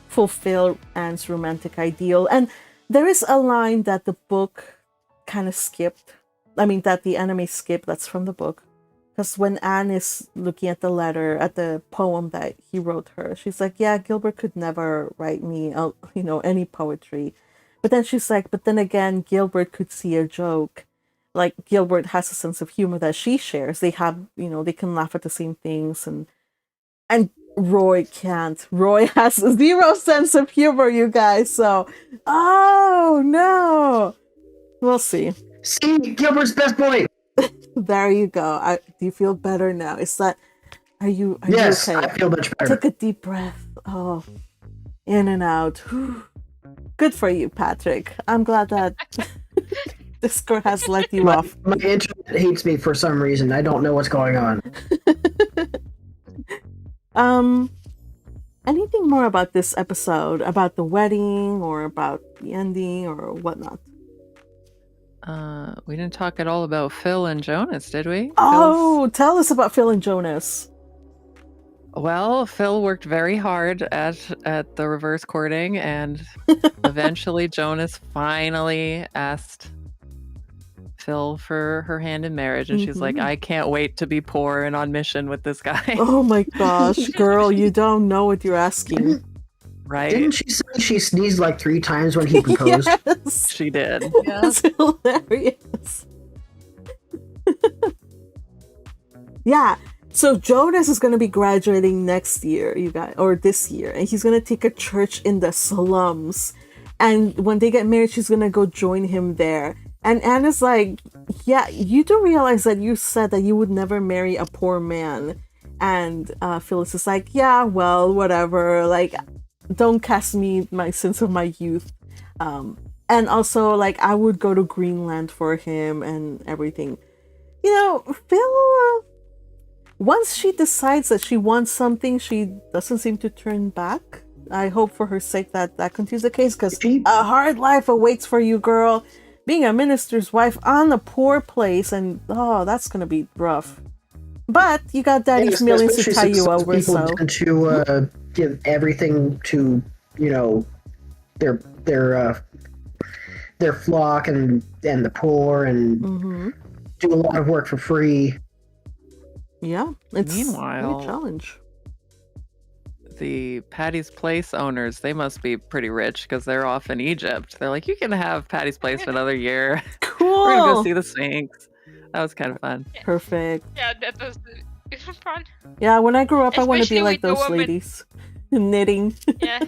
fulfill Anne's romantic ideal. And there is a line that the book kind of skipped. I mean, that the anime skipped. That's from the book. Because when Anne is looking at the letter, at the poem that he wrote her, she's like, yeah, Gilbert could never write me, any poetry. But then she's like, but then again, Gilbert could see a joke. Like, Gilbert has a sense of humor that she shares. They have, they can laugh at the same things. And Roy can't. Roy has zero sense of humor, you guys. So, oh, no. We'll see. See, Gilbert's best boy. There you go. Do you feel better now? Are you Yes, okay? I feel much better. Take a deep breath. Oh, in and out. Good for you, Patrick. I'm glad that Discord has let you off. My internet hates me for some reason. I don't know what's going on. Anything more about this episode? About the wedding or about the ending or whatnot? We didn't talk at all about Phil and Jonas, did we? Oh, tell us about Phil and Jonas. Well, Phil worked very hard at the reverse courting, and eventually Jonas finally asked Phil for her hand in marriage, and she's like, I can't wait to be poor and on mission with this guy. Oh my gosh, girl, you don't know what you're asking. Right? Didn't she say she sneezed like 3 times when he proposed? Yes. She did. That's hilarious. Yeah. So Jonas is going to be graduating next year, you guys, or this year, and he's going to take a church in the slums. And when they get married, she's going to go join him there. And Anna's like, yeah, you do realize that you said that you would never marry a poor man. And Phyllis is like, yeah, well, whatever. Like, don't cast me my sins of my youth. And also, like, I would go to Greenland for him and everything. Phil, once she decides that she wants something, she doesn't seem to turn back. I hope for her sake that continues the case, because a hard life awaits for you, girl. Being a minister's wife on a poor place, and that's gonna be rough. But you got daddy's millions to tie you over, so tend to give everything to their flock and the poor, and do a lot of work for free. Yeah, it's Meanwhile, a challenge. The Patty's Place owners, they must be pretty rich because they're off in Egypt. They're like, you can have Patty's Place for another year. Cool. We're gonna go see the Sphinx. That was kind of fun. Perfect. Yeah, that was fun. Yeah, when I grew up, I want to be Especially like with the those woman. ladies. Knitting. Yeah.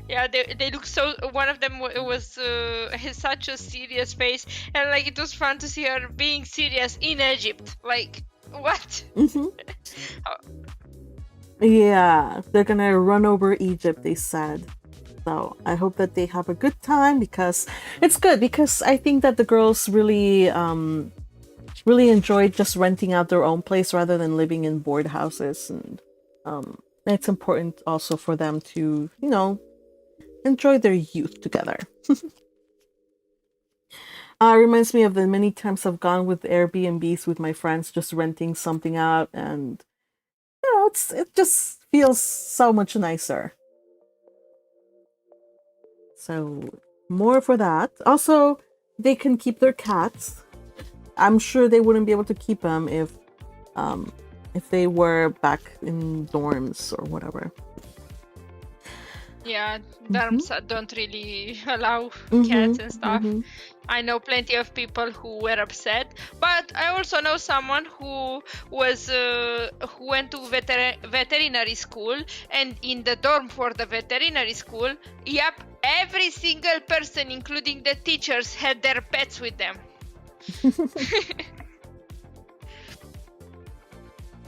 Yeah, they look so. One of them was has such a serious face, and like it was fun to see her being serious in Egypt. Like what? Mm-hmm. Yeah, they're gonna run over Egypt, they said. So I hope that they have a good time, because it's good, because I think that the girls really enjoyed just renting out their own place rather than living in board houses, and it's important also for them to, enjoy their youth together. Reminds me of the many times I've gone with Airbnbs with my friends, just renting something out, and it just feels so much nicer. So more for that. Also, they can keep their cats. I'm sure they wouldn't be able to keep them if they were back in dorms or whatever. Yeah, dorms don't really allow cats and stuff. I know plenty of people who were upset, but I also know someone who was who went to veterinary school, and in the dorm for the veterinary school, every single person, including the teachers, had their pets with them.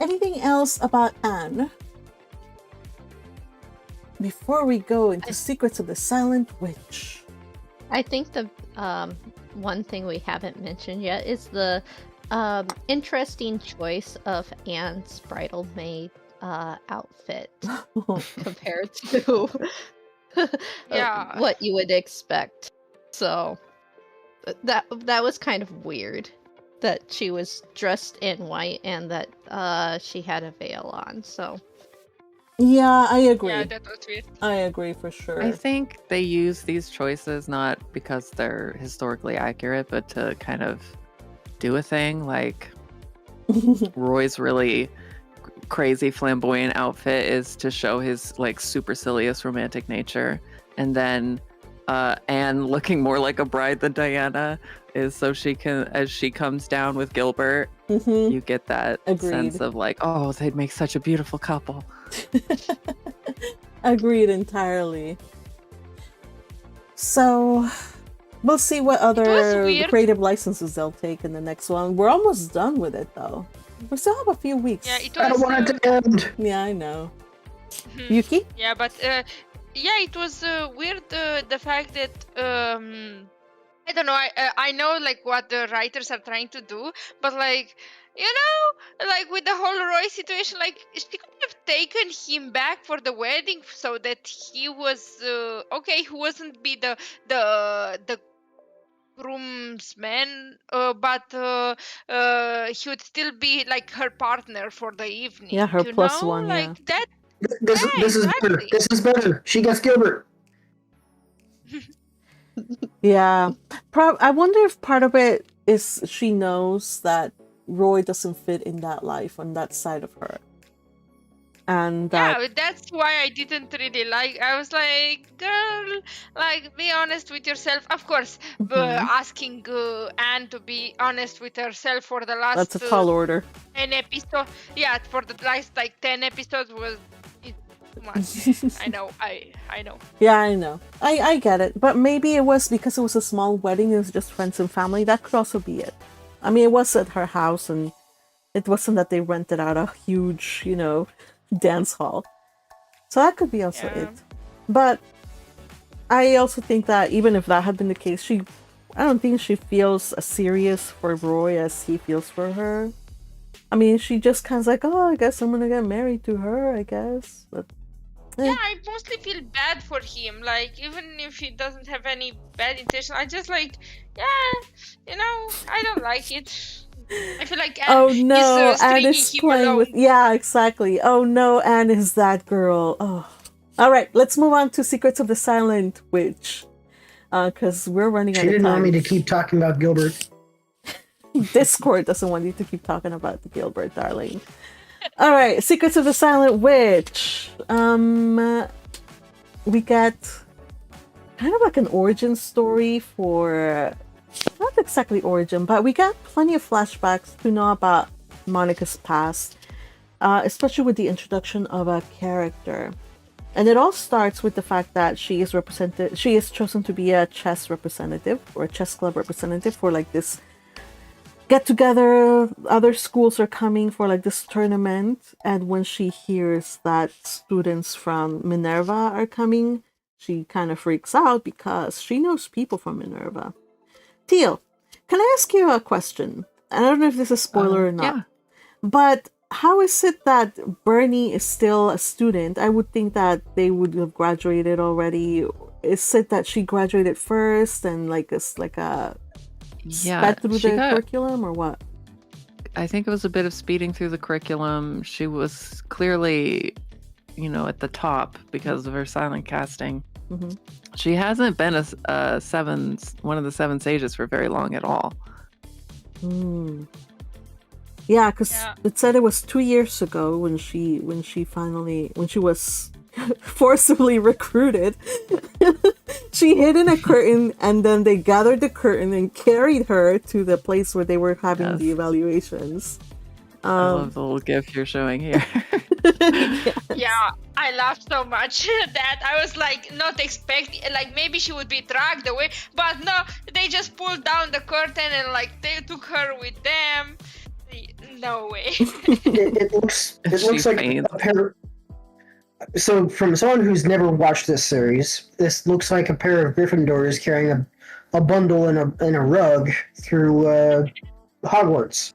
Anything else about Anne before we go into Secrets of the Silent Witch? I think the one thing we haven't mentioned yet is the interesting choice of Anne's bridal maid outfit compared to what you would expect. So that was kind of weird that she was dressed in white and that she had a veil on. So yeah, I agree. Yeah, that was weird. I agree for sure. I think they use these choices not because they're historically accurate, but to kind of do a thing. Like Roy's really crazy flamboyant outfit is to show his like supercilious romantic nature, and then Anne looking more like a bride than Diana is so she can, as she comes down with Gilbert, you get that sense of like, oh, they'd make such a beautiful couple. Agreed entirely. So we'll see what other creative licenses they'll take in the next one. We're almost done with it though. We still have a few weeks. Yeah, it was, I don't want it to end. Yeah, I know. Yuki? Yeah, but it was weird the fact that I don't know. I know like what the writers are trying to do, but like like with the whole Roy situation, like she could have taken him back for the wedding so that he was okay. He wasn't be the groomsman, but he would still be like her partner for the evening. Yeah, her plus one. Like that. This is better. This is better. She gets Gilbert. Yeah. I wonder if part of it is she knows that Roy doesn't fit in that life, on that side of her. And that's why I didn't really like. I was like, girl, like be honest with yourself. Of course, asking Anne to be honest with herself for the last. That's a tall order. 10 episodes. Yeah, for the last like 10 episodes was too much. I know. Yeah, I know. I get it. But maybe it was because it was a small wedding. It was just friends and family. That could also be it. I mean, it was at her house, and it wasn't that they rented out a huge, dance hall. So that could be also it. But I also think that even if that had been the case, I don't think she feels as serious for Roy as he feels for her. I mean, she just kind of like, oh, I guess I'm gonna get married to her, I guess. But yeah, I mostly feel bad for him. Like, even if he doesn't have any bad intention, I just like, I don't like it. I feel like Anne Anne is playing with. Yeah, exactly. Oh no, Anne is that girl. Oh, all right. Let's move on to Secrets of the Silent Witch, because we're running out of time. She didn't want me to keep talking about Gilbert. Discord doesn't want you to keep talking about the Gilbert, darling. All right, Secrets of the Silent Witch. We get kind of like an origin story for. Not exactly origin, but we got plenty of flashbacks to know about Monica's past, especially with the introduction of a character. And it all starts with the fact that she is chosen to be a chess representative or a chess club representative for like this get together. Other schools are coming for like this tournament, and when she hears that students from Minerva are coming, she kind of freaks out because she knows people from Minerva. Teal, can I ask you a question? I don't know if this is a spoiler or not. Yeah. But how is it that Bernie is still a student? I would think that they would have graduated already. Is it that she graduated first and like it's like a sped through the curriculum or what? I think it was a bit of speeding through the curriculum. She was clearly, at the top because of her silent casting. Mm-hmm. She hasn't been one of the seven sages for very long at all. Yeah, because it said it was 2 years ago when she was forcibly recruited. She hid in a curtain, and then they gathered the curtain and carried her to the place where they were having the evaluations. I love the little gif you're showing here. Yes. Yeah, I laughed so much that I was like not expecting, like maybe she would be dragged away, but no, they just pulled down the curtain and like they took her with them. No way. It looks like a pair. So, from someone who's never watched this series, this looks like a pair of Gryffindors carrying a bundle and a rug through Hogwarts.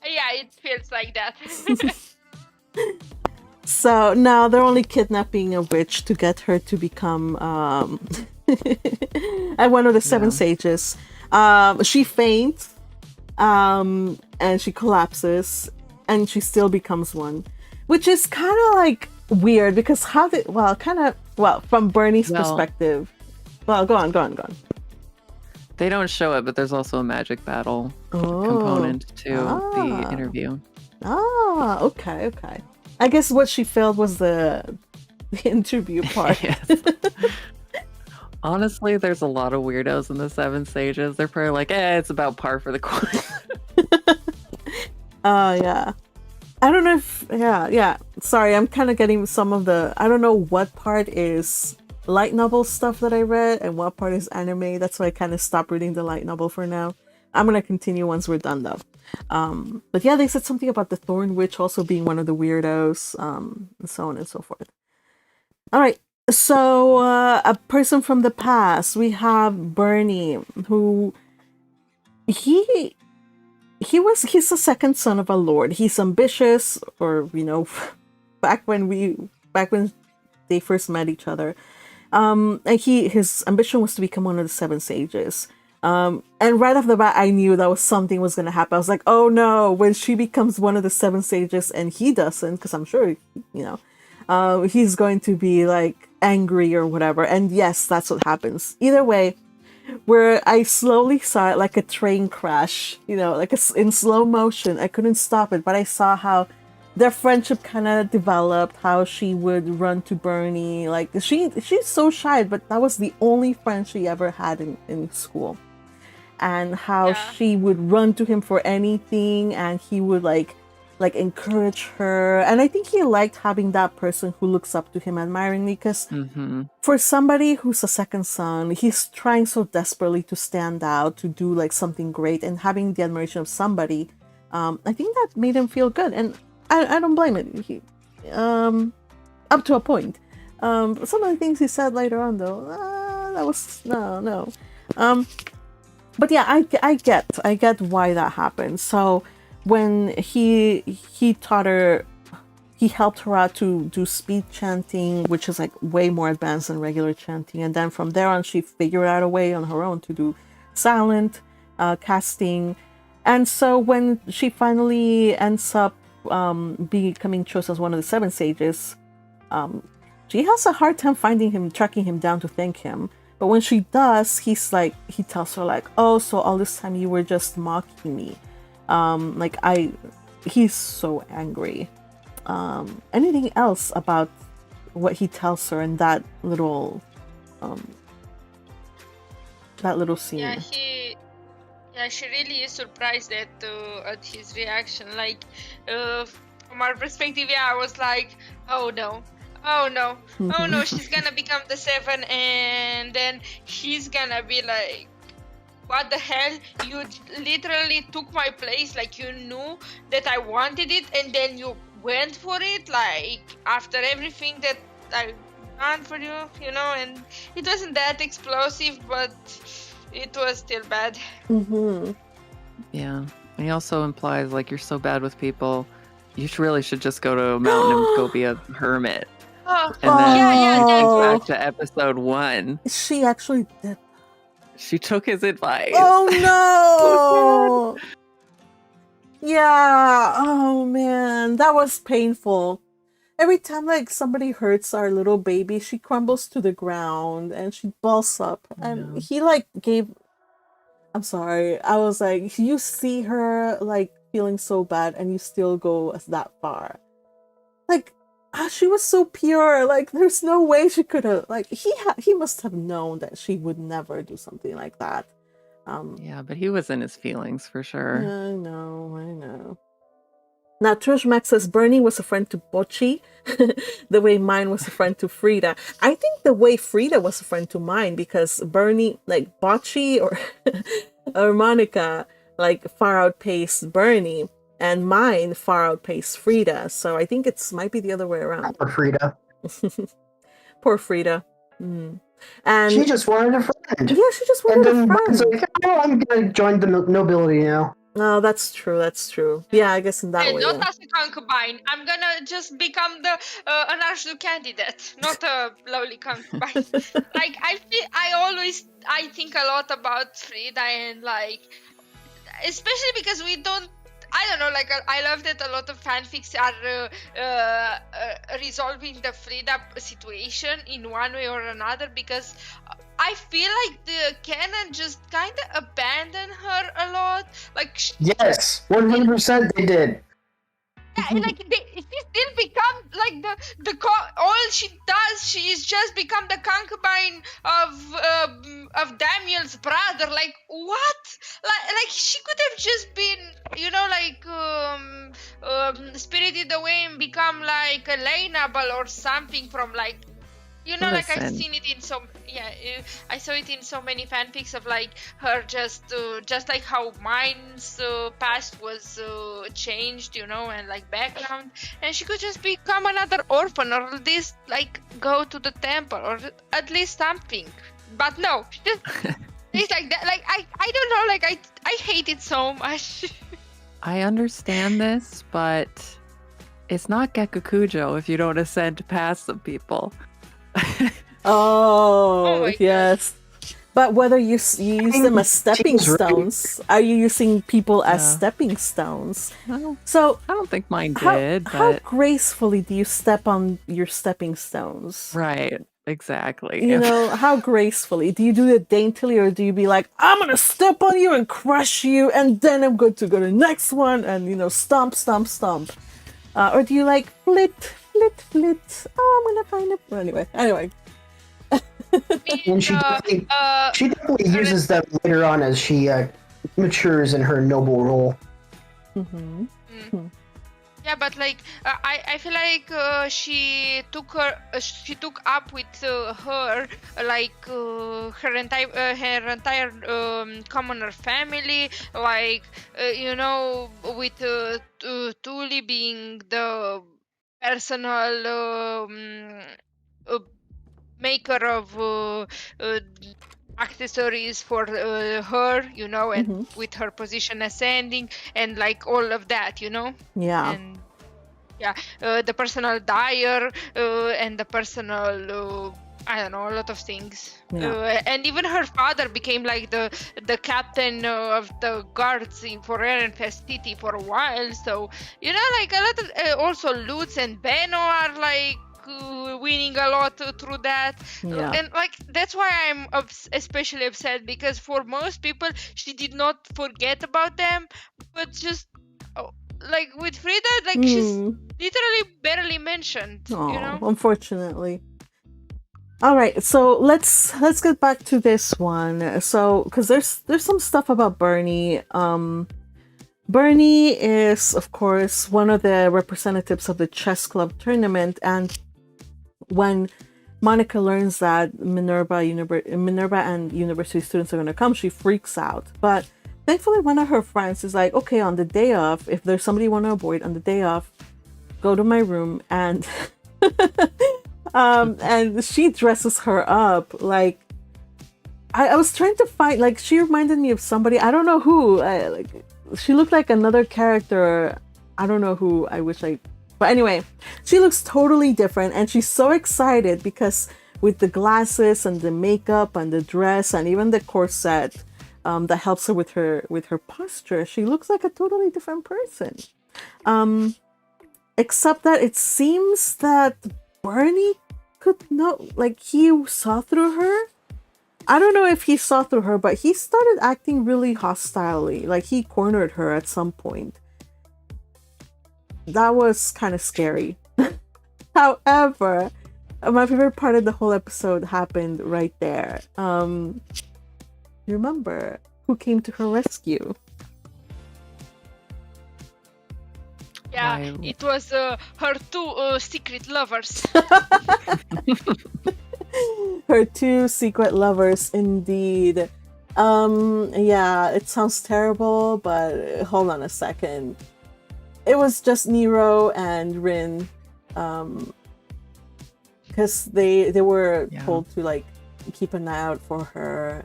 Yeah, it feels like that. So now they're only kidnapping a witch to get her to become one of the seven sages. She faints, and she collapses, and she still becomes one, which is kind of like weird because from Bernie's perspective. Well, go on. They don't show it, but there's also a magic battle component to the interview. Okay. I guess what she failed was the interview part. Yes. Honestly, there's a lot of weirdos in the Seven Sages. They're probably like, it's about par for the course. Yeah. I don't know if... Yeah. Sorry, I'm kind of getting some of the... I don't know what part is light novel stuff that I read and what part is anime. That's why I kind of stopped reading the light novel for now. I'm going to continue once we're done, though. But yeah, they said something about the Thorn Witch also being one of the weirdos, and so on and so forth. All right. So, a person from the past, we have Bernie, who he's the second son of a lord. He's ambitious, or back when they first met each other, and his ambition was to become one of the seven sages. And right off the bat, I knew that something was going to happen. I was like, oh no, when she becomes one of the seven sages and he doesn't, because I'm sure, he's going to be like angry or whatever. And yes, that's what happens. Either way, where I slowly saw it like a train crash, like in slow motion. I couldn't stop it, but I saw how their friendship kind of developed, how she would run to Bernie. Like she's so shy, but that was the only friend she ever had in school. And how she would run to him for anything, and he would like encourage her. And I think he liked having that person who looks up to him admiringly, because for somebody who's a second son, he's trying so desperately to stand out, to do like something great, and having the admiration of somebody, I think that made him feel good. And I don't blame it. Up to a point. Some of the things he said later on, though, that was no. But yeah, I get why that happened. So when he taught her, he helped her out to do speed chanting, which is like way more advanced than regular chanting. And then from there on, she figured out a way on her own to do silent casting. And so when she finally ends up becoming chosen as one of the seven sages, she has a hard time tracking him down to thank him. But when she does, he tells her like, oh, so all this time you were just mocking me. He's so angry. Anything else about what he tells her in that little scene? She really is surprised at his reaction. Like, from our perspective, I was like, oh no. Oh no, oh no, she's gonna become the 7, and then he's gonna be like, what the hell? You literally took my place, like you knew that I wanted it, and then you went for it, like after everything that I've done for you, you know, and it wasn't that explosive, but it was still bad. Yeah. And he also implies, like, you're so bad with people, you really should just go to a mountain and go be a hermit. Oh, And then yeah, she goes Oh. back to episode 1. She actually did. She took his advice. Oh no! Yeah. Oh man, that was painful. Every time like somebody hurts our little baby, she crumbles to the ground and she balls up. And he like gave. I'm sorry. I was like, you see her like feeling so bad, and you still go that far. Like, she was so pure. Like, there's no way she could have. Like, he must have known that she would never do something like that. Yeah, but he was in his feelings for sure. I know. Now, Trish Max says Bernie was a friend to Bocchi, the way mine was a friend to Frida. I think the way Frida was a friend to mine, because Bernie, like Bocchi or Monica, like far outpaced Bernie, and mine far outpaced Frida. So I think might be the other way around. Poor Frida. Poor Frida. And she just wanted a friend. Yeah, she just wanted a friend. Mine's like, oh, I'm gonna join the nobility now. Oh, that's true. Yeah, I guess in that way. Not Yeah. as a concubine. I'm gonna just become the an Archduke candidate, not a lovely concubine. Like I think a lot about Frida, and like, especially because we don't. I don't know, like I love that a lot of fanfics are resolving the Frida situation in one way or another, because I feel like the canon just kind of abandoned her a lot. Like yes, 100% they did. Yeah, like she still become like all she does. She is just become the concubine of Daniel's brother. Like what? Like she could have just been, you know, like spirited away and become like a Lainable or something from like. You know, like I've seen it in I saw it in so many fanfics of like her just like how mine's past was changed, you know, and like background, and she could just become another orphan, or at least like go to the temple, or at least something. But no, she just it's like that. Like I don't know, like I hate it so much. I understand this, but it's not Gekukujo if you don't ascend past some people. Oh yes. But whether you use them as stepping stones, are you using people as stepping stones? So I don't think mine did. How gracefully do you step on your stepping stones? Right, exactly. You know, how gracefully? Do you do it daintily, or do you be like, I'm gonna step on you and crush you, and then I'm going to go to the next one and, you know, stomp. Or do you like flit? Oh, I'm gonna find it. Anyway. And she definitely uses them later on as she matures in her noble role. Yeah, but like I feel like she took up with her like her entire commoner family, like you know, with Tuli being the personal maker of accessories for her, you know, and with her position ascending and like all of that, you know. Yeah. And the personal dyer and the personal I don't know, a lot of things. And even her father became like the captain of the guards for Ehrenfest City for a while. So, you know, like a lot of also Lutz and Benno are like winning a lot through that. And like that's why I'm especially upset, because for most people she did not forget about them, but just like with Frida, like she's literally barely mentioned. You know, unfortunately. All right, so let's get back to this one. So, because there's some stuff about Bernie. Bernie is, of course, one of the representatives of the chess club tournament, and when Monica learns that Minerva and university students are going to come, she freaks out. But thankfully, one of her friends is like, okay, on the day off, if there's somebody you want to avoid on the day off, go to my room and and she dresses her up. Like, I was trying to find, like, she reminded me of somebody, I don't know who. She looked like another character. I don't know who. But anyway, she looks totally different, and she's so excited because with the glasses and the makeup and the dress and even the corset that helps her with her posture, she looks like a totally different person. Except that it seems that Bernie could know, like, he saw through her. I don't know if he saw through her, but he started acting really hostilely, like he cornered her at some point. That was kind of scary. However, my favorite part of the whole episode happened right there. You remember who came to her rescue? Yeah, it was her two secret lovers. Her two secret lovers, indeed. Yeah, it sounds terrible, but hold on a second. It was just Nero and Rin, because they were told to, like, keep an eye out for her.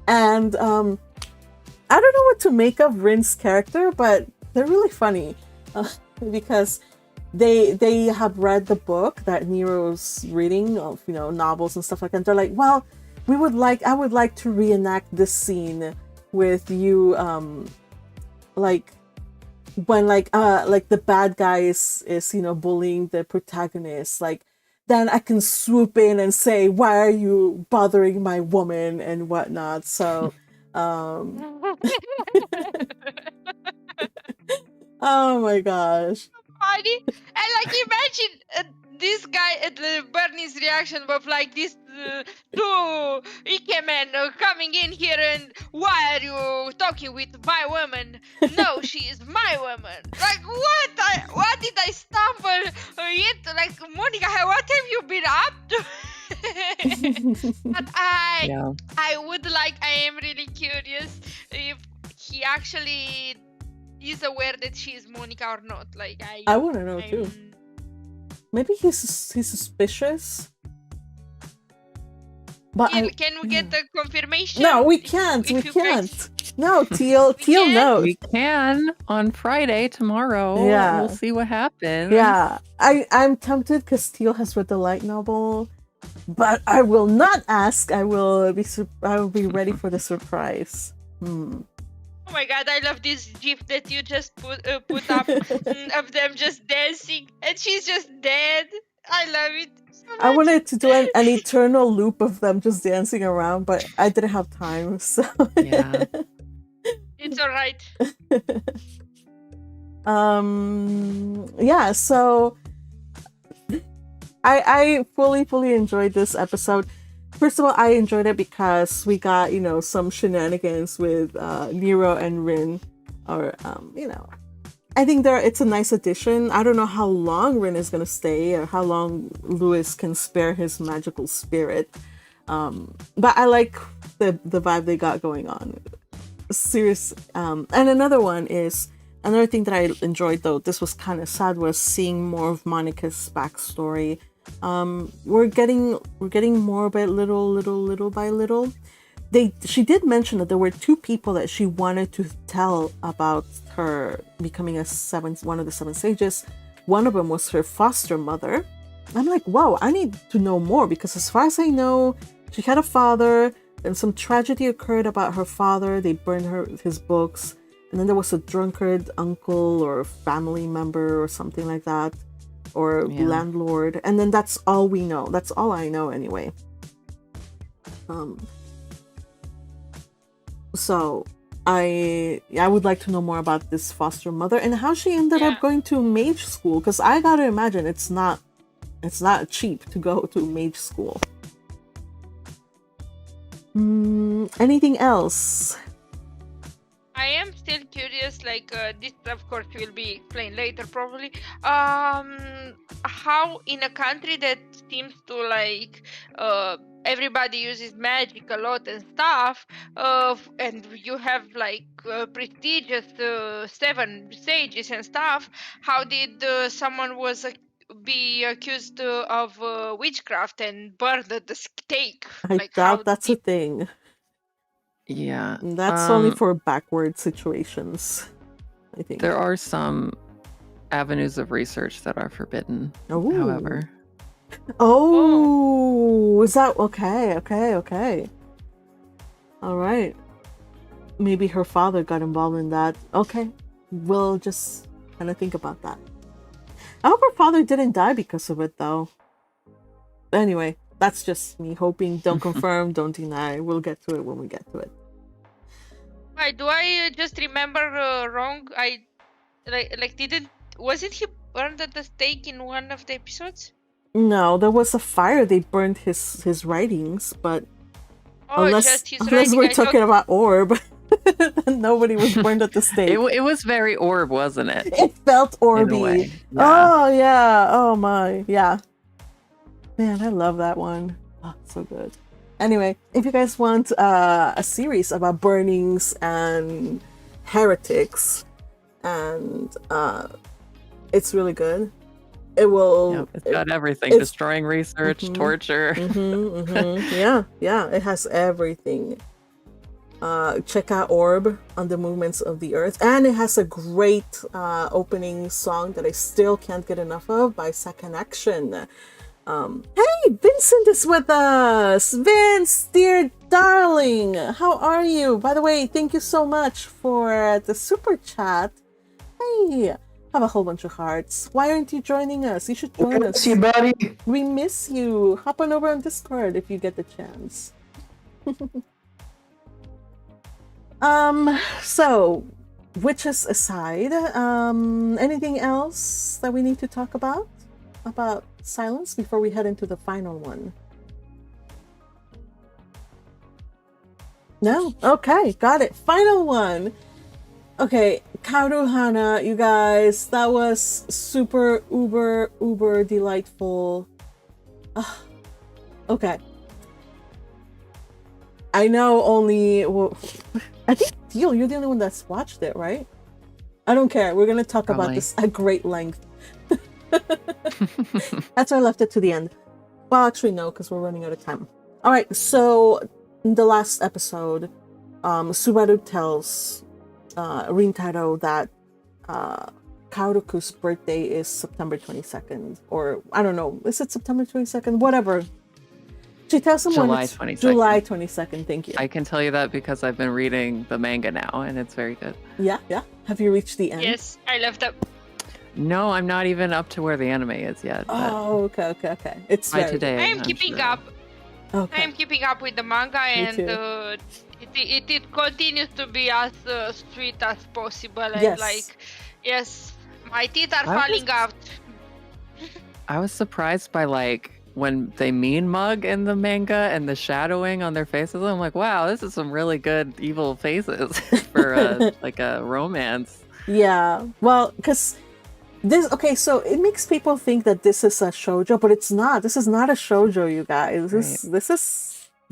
And I don't know what to make of Rin's character, but they're really funny because they have read the book that Nero's reading of, novels and stuff like that. And they're like, well, I would like to reenact this scene with you, like when like the bad guy is bullying the protagonist, like, then I can swoop in and say, why are you bothering my woman and whatnot. So oh my gosh. Funny. And like, imagine this guy, Bernie's reaction of like this two Ikemen coming in here and, why are you talking with my woman? No, she is my woman. Like, what did I stumble into? Like, Monica, what have you been up to? But I am really curious if he actually is aware that she is Monica or not. Like, I want to know too. Maybe he's suspicious. But can we get the confirmation? No, we can't. We can't. No, Teal knows. We can on Friday, tomorrow. Yeah. We'll see what happens. Yeah. I'm tempted because Teal has read the light novel, but I will not ask. I will be ready for the surprise. Oh my god, I love this gif that you just put up of them just dancing and she's just dead. I love it so much. I wanted to do an eternal loop of them just dancing around, but I didn't have time, so yeah. It's alright. Yeah, so I fully enjoyed this episode. First of all, I enjoyed it because we got, some shenanigans with Nero and Rin. Or, I think it's a nice addition. I don't know how long Rin is going to stay or how long Lewis can spare his magical spirit. But I like the vibe they got going on. Serious. And another thing that I enjoyed, though this was kind of sad, was seeing more of Monica's backstory. We're getting more of it little by little. She did mention that there were two people that she wanted to tell about her becoming one of the seven sages. One of them was her foster mother. I'm like, wow, I need to know more, because as far as I know, she had a father and some tragedy occurred about her father. They burned his books, and then there was a drunkard uncle or family member or something like that. Or landlord, and then that's all we know. That's all I know anyway. So I would like to know more about this foster mother and how she ended up going to mage school, because I gotta imagine it's not cheap to go to mage school. Anything else? I am still curious, like, this of course will be explained later probably, how in a country that seems to like everybody uses magic a lot and stuff, and you have like prestigious 7 sages and stuff. How did someone was be accused of witchcraft and burned at the stake? I Like doubt how that's a thing. Yeah. That's only for backward situations, I think. There are some avenues of research that are forbidden, Ooh. however. Oh, is that okay. All right. Maybe her father got involved in that. Okay. We'll just kind of think about that. I hope her father didn't die because of it, though. Anyway, that's just me hoping. Don't confirm, don't deny. We'll get to it when we get to it. Why do I just remember wrong? I wasn't he burned at the stake in one of the episodes? No, there was a fire. They burned his writings, but unless we're talking about Orb, nobody was burned at the stake. It was very Orb, wasn't it? It felt Orby. Yeah. Oh yeah. Oh my. Yeah. Man, I love that one. Oh, so good. Anyway, if you guys want a series about burnings and heretics, and it's really good. It will. Yep, it's got everything: destroying research, torture. Yeah, it has everything. Check out Orb on the Movements of the Earth, and it has a great opening song that I still can't get enough of by Second Action. Hey, Vincent is with us. Vince, dear darling, how are you? By the way, thank you so much for the super chat. Hey, have a whole bunch of hearts. Why aren't you joining us? You should join us. Miss you, buddy. We miss you. Hop on over on Discord if you get the chance. So, witches aside, anything else that we need to talk about Silence before we head into the final one? No? Okay, got it. Final one. Okay, Kaoru Hana, you guys, that was super uber delightful. Okay. I know only, well, I think you're the only one that's watched it, right? I don't care. We're gonna talk about this at great length. That's why I left it to the end. Well, actually, no, because we're running out of time. All right, so in the last episode, Subaru tells Rintaro that Kaoruku's birthday is September 22nd, or I don't know, is it September 22nd? Whatever. She tells him July 22nd. July 22nd, thank you. I can tell you that because I've been reading the manga now, and it's very good. Yeah. Have you reached the end? Yes, I love that. No, I'm not even up to where the anime is yet. Oh, okay. It's by today. I am keeping up. Okay. I am keeping up with the manga, and it continues to be as sweet as possible. And yes, my teeth are falling out. I was surprised by when they mean mug in the manga and the shadowing on their faces. I'm like, wow, this is some really good evil faces for a romance. Yeah, well, because so it makes people think that this is a shoujo, but it's not. This is not a shoujo, you guys. This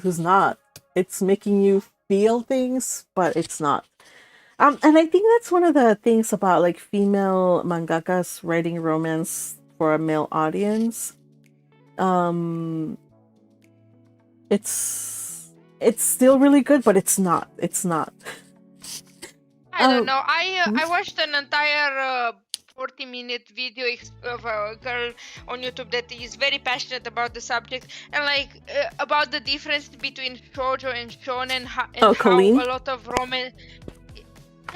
is not. It's making you feel things, but it's not. And I think that's one of the things about female mangakas writing romance for a male audience. It's still really good, but it's not. I don't know. I watched an entire 40-minute video of a girl on YouTube that is very passionate about the subject and about the difference between shoujo and shonen and how a lot of romance.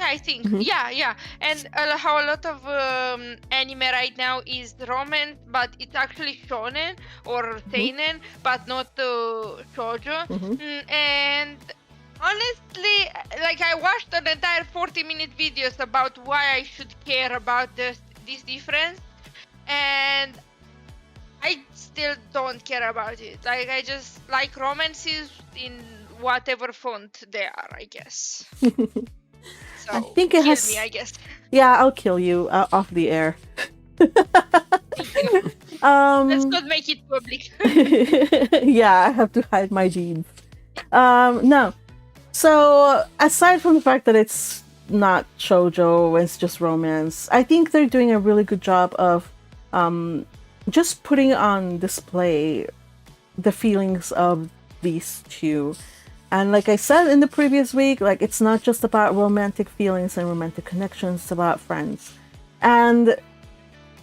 I think and how a lot of anime right now is romance, but it's actually shonen or seinen, but not shoujo. And honestly, I watched an entire 40-minute videos about why I should care about this difference, and I still don't care about it. I just like romances in whatever font they are, I guess. So, I think it has. Me, I guess. Yeah, I'll kill you off the air. Let's not make it public. Yeah, I have to hide my genes. No. So, aside from the fact that it's not shoujo, it's just romance, I think they're doing a really good job of just putting on display the feelings of these two. And like I said in the previous week, like it's not just about romantic feelings and romantic connections, it's about friends. And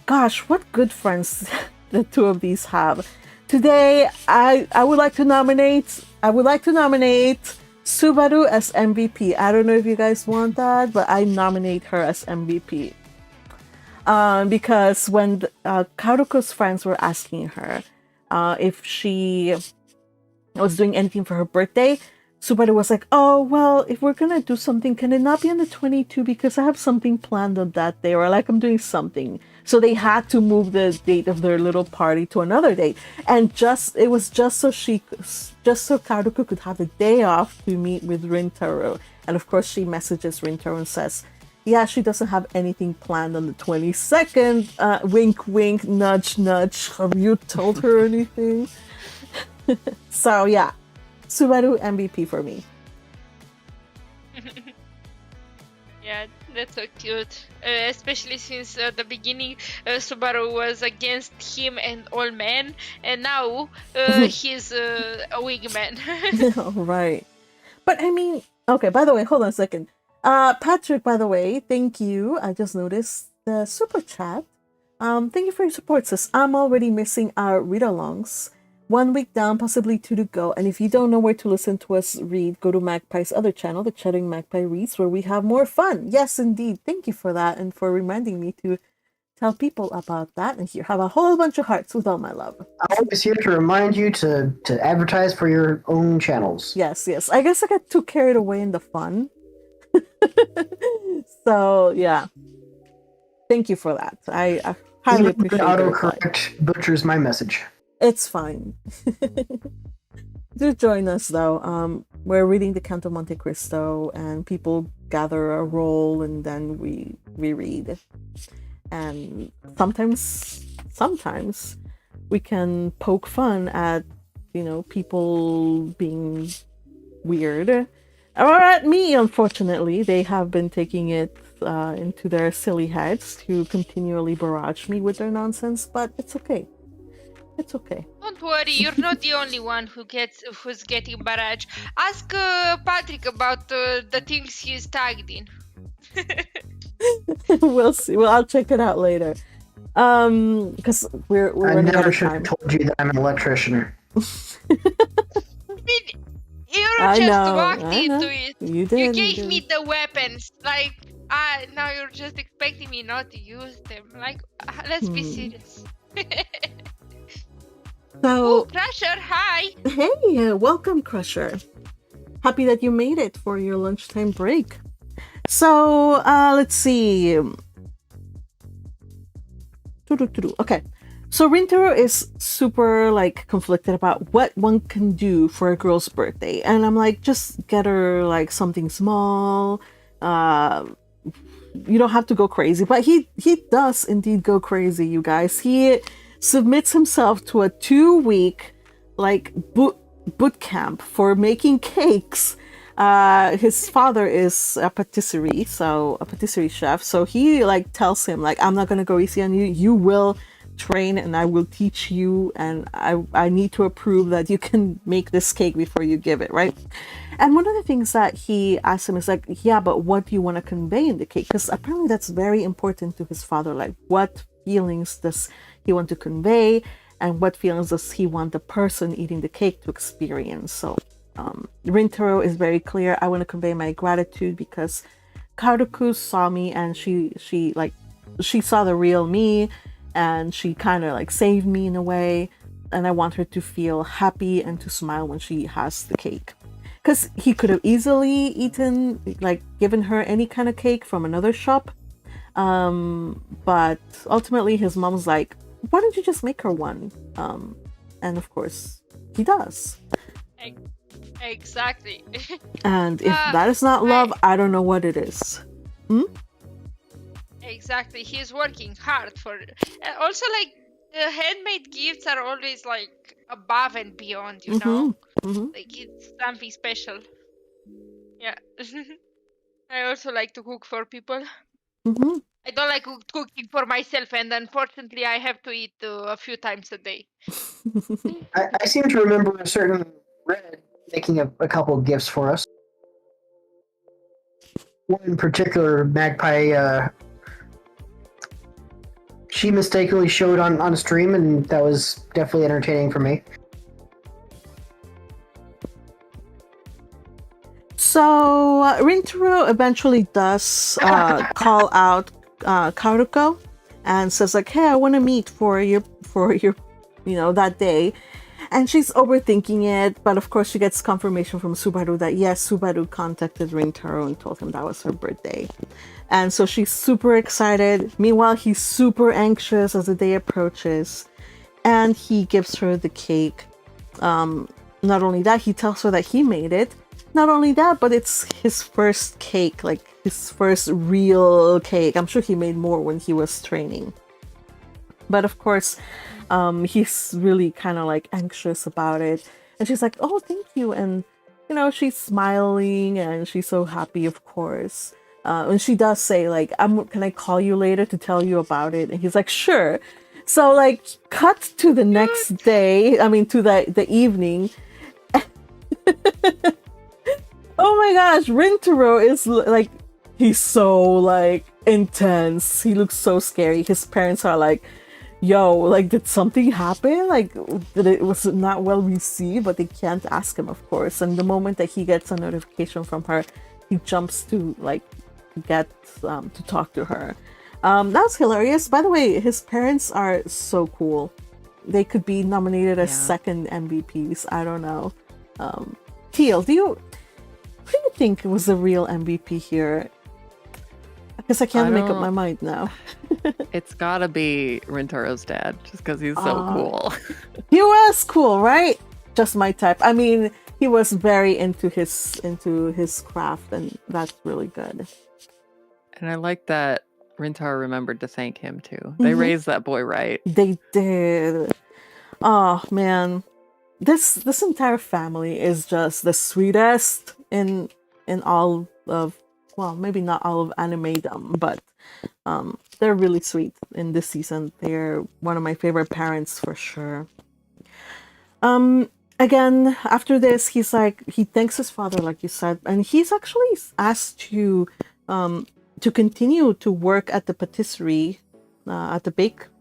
gosh, what good friends the two of these have. Today, I would like to nominate Subaru as MVP. I don't know if you guys want that, but I nominate her as MVP. Because when Kaoruko's friends were asking her if she was doing anything for her birthday, Subaru was like, oh, well, if we're gonna do something, can it not be on the 22 because I have something planned on that day, or like I'm doing something. So they had to move the date of their little party to another date. And it was just so Kaoruko could have a day off to meet with Rintaro. And of course she messages Rintaro and says, yeah, she doesn't have anything planned on the 22nd. Wink, wink, nudge, nudge. Have you told her anything? So yeah, Subaru MVP for me. Yeah, that's so cute. Especially since the beginning, Subaru was against him and all men, and now he's a wingman. Right. But I mean, okay, by the way, hold on a second. Patrick, by the way, thank you. I just noticed the super chat. Thank you for your support, sis. I'm already missing our read-alongs. 1 week down, possibly 2 to go. And if you don't know where to listen to us read, go to Magpie's other channel, the Chatting Magpie Reads, where we have more fun. Yes, indeed. Thank you for that and for reminding me to tell people about that. And here, have a whole bunch of hearts with all my love. I'm always here to remind you to advertise for your own channels. Yes, yes. I guess I got too carried away in the fun. So, yeah. Thank you for that. I highly appreciate it. Autocorrect butchers my message. It's fine. Do join us though. We're reading the Count of Monte Cristo, and people gather a roll, and then we read. And sometimes we can poke fun at, people being weird, or at me. Unfortunately, they have been taking it into their silly heads to continually barrage me with their nonsense. But it's okay. It's okay. Don't worry, you're not the only one who's getting barrage. Ask Patrick about the things he's tagged in. We'll see. Well, I'll check it out later. Because we're I running out never of should time. have told you that I'm an electrician. You just walked into it. You did. You gave me the weapons. Like, now you're just expecting me not to use them. Like, let's be serious. So, Crusher, hi! hey, welcome, Crusher. Happy that you made it for your lunchtime break. So, let's see. Okay. So Rintaro is super conflicted about what one can do for a girl's birthday. And I'm like, just get her something small. You don't have to go crazy. But he does indeed go crazy, you guys. He submits himself to a 2-week boot camp for making cakes. His father is a patisserie chef. So he tells him I'm not gonna go easy on you. You will train and I will teach you, and I need to approve that you can make this cake before you give it, right? And one of the things that he asks him is yeah, but what do you want to convey in the cake? Because apparently that's very important to his father. What feelings does he want to convey, and what feelings does he want the person eating the cake to experience? So Rintaro is very clear. I want to convey my gratitude because Kaoru saw me, and she saw the real me, and she kind of saved me in a way, and I want her to feel happy and to smile when she has the cake. Because he could have easily given her any kind of cake from another shop, but ultimately his mom's like, why don't you just make her one? And of course he does. Exactly. And if that is not love, I don't know what it is. Exactly. He's working hard for also The handmade gifts are always like above and beyond, you know? Like it's something special. Yeah. I also like to cook for people. I don't like cooking for myself, and unfortunately, I have to eat a few times a day. I seem to remember a certain Red making a couple of gifts for us. One in particular, Magpie, she mistakenly showed on stream, and that was definitely entertaining for me. So Rintaro eventually does call out Karuko and says like, "Hey, I want to meet for your that day." And she's overthinking it, but of course she gets confirmation from Subaru that yes, Subaru contacted Rintaro and told him that was her birthday. And so she's super excited. Meanwhile, he's super anxious as the day approaches. And he gives her the cake. Not only that, he tells her that he made it. Not only that, but it's his first cake, like his first real cake. I'm sure he made more when he was training. But of course, he's really kind of like anxious about it. And she's like, "Oh, thank you." And, she's smiling and she's so happy, of course. And she does say like, "Can I call you later to tell you about it?" And he's like, "Sure." So like, cut to the next day. I mean, to the evening. Oh my gosh, Rintaro is like, he's so like intense. He looks so scary. His parents are like, "Yo, like, did something happen? Like, was it not well received?" But they can't ask him, of course. And the moment that he gets a notification from her, he jumps to like get to talk to her. That was hilarious. By the way, his parents are so cool. They could be nominated as second MVPs. I don't know. Teal, who do you think was the real MVP here? Because I can't make up my mind now. It's gotta be Rintaro's dad, just because he's so cool. He was cool, right? Just my type. I mean, he was very into his craft, and that's really good. And I like that Rintaro remembered to thank him too. They raised that boy right. They did. Oh man, this entire family is just the sweetest in all of, well, maybe not all of animedom, but they're really sweet in this season. They're one of my favorite parents for sure. Again, after this, he thanks his father, like you said, and he's actually asked to continue to work at the patisserie, at the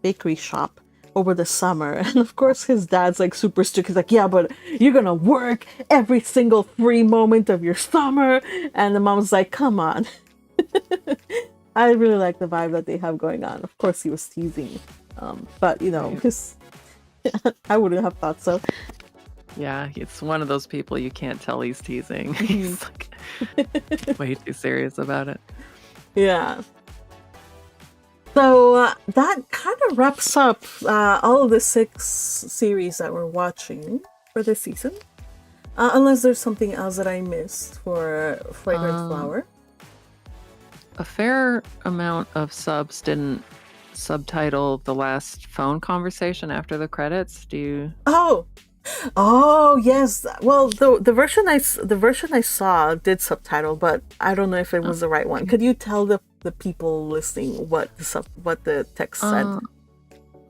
bakery shop over the summer. And of course his dad's like super strict. He's like, "Yeah, but you're gonna work every single free moment of your summer." And the mom's like, "Come on." I really like the vibe that they have going on. Of course he was teasing, but I wouldn't have thought so. Yeah, it's one of those people you can't tell he's teasing. He's like way too serious about it. Yeah. So that kind of wraps up all of the 6 series that we're watching for this season. Unless there's something else that I missed for Fragrant Flower. A fair amount of subs didn't subtitle the last phone conversation after the credits. Do you? Oh yes. Well, the version I saw did subtitle, but I don't know if it was the right one. Could you tell the people listening what the text said?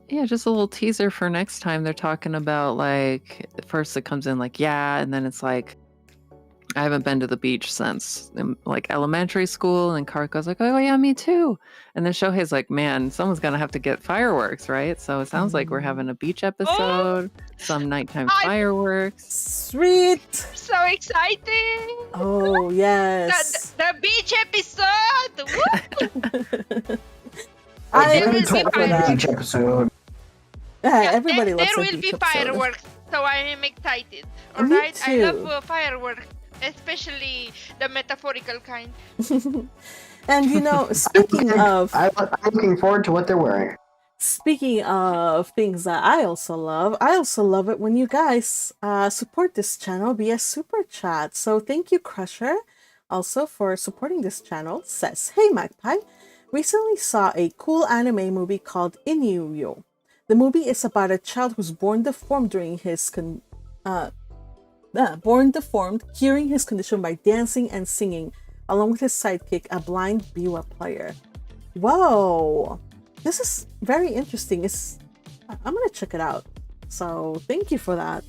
Yeah, just a little teaser for next time. They're talking about like first it comes in like and then it's like, "I haven't been to the beach since like elementary school," and Karuko's like, "Oh yeah, me too." And then Shohei's like, "Man, someone's gonna have to get fireworks, right?" So it sounds like we're having a beach episode, some nighttime fireworks. Sweet! So exciting! Oh yes, the beach episode. Woo! I will be fireworks. Beach episode. Everybody loves there a will beach be episode. fireworks, so I am excited. Me Alright, I too. love fireworks, especially the metaphorical kind. And speaking of, I'm looking forward to what they're wearing. Speaking of things that I also love it when you guys support this channel via Super Chat. So thank you, Crusher, also for supporting this channel. Says, "Hey Magpie, recently saw a cool anime movie called Inuyuyo. The movie is about a child who's born deformed during his born deformed, curing his condition by dancing and singing, along with his sidekick, a blind biwa player. Whoa, this is very interesting. I'm gonna check it out. So thank you for that.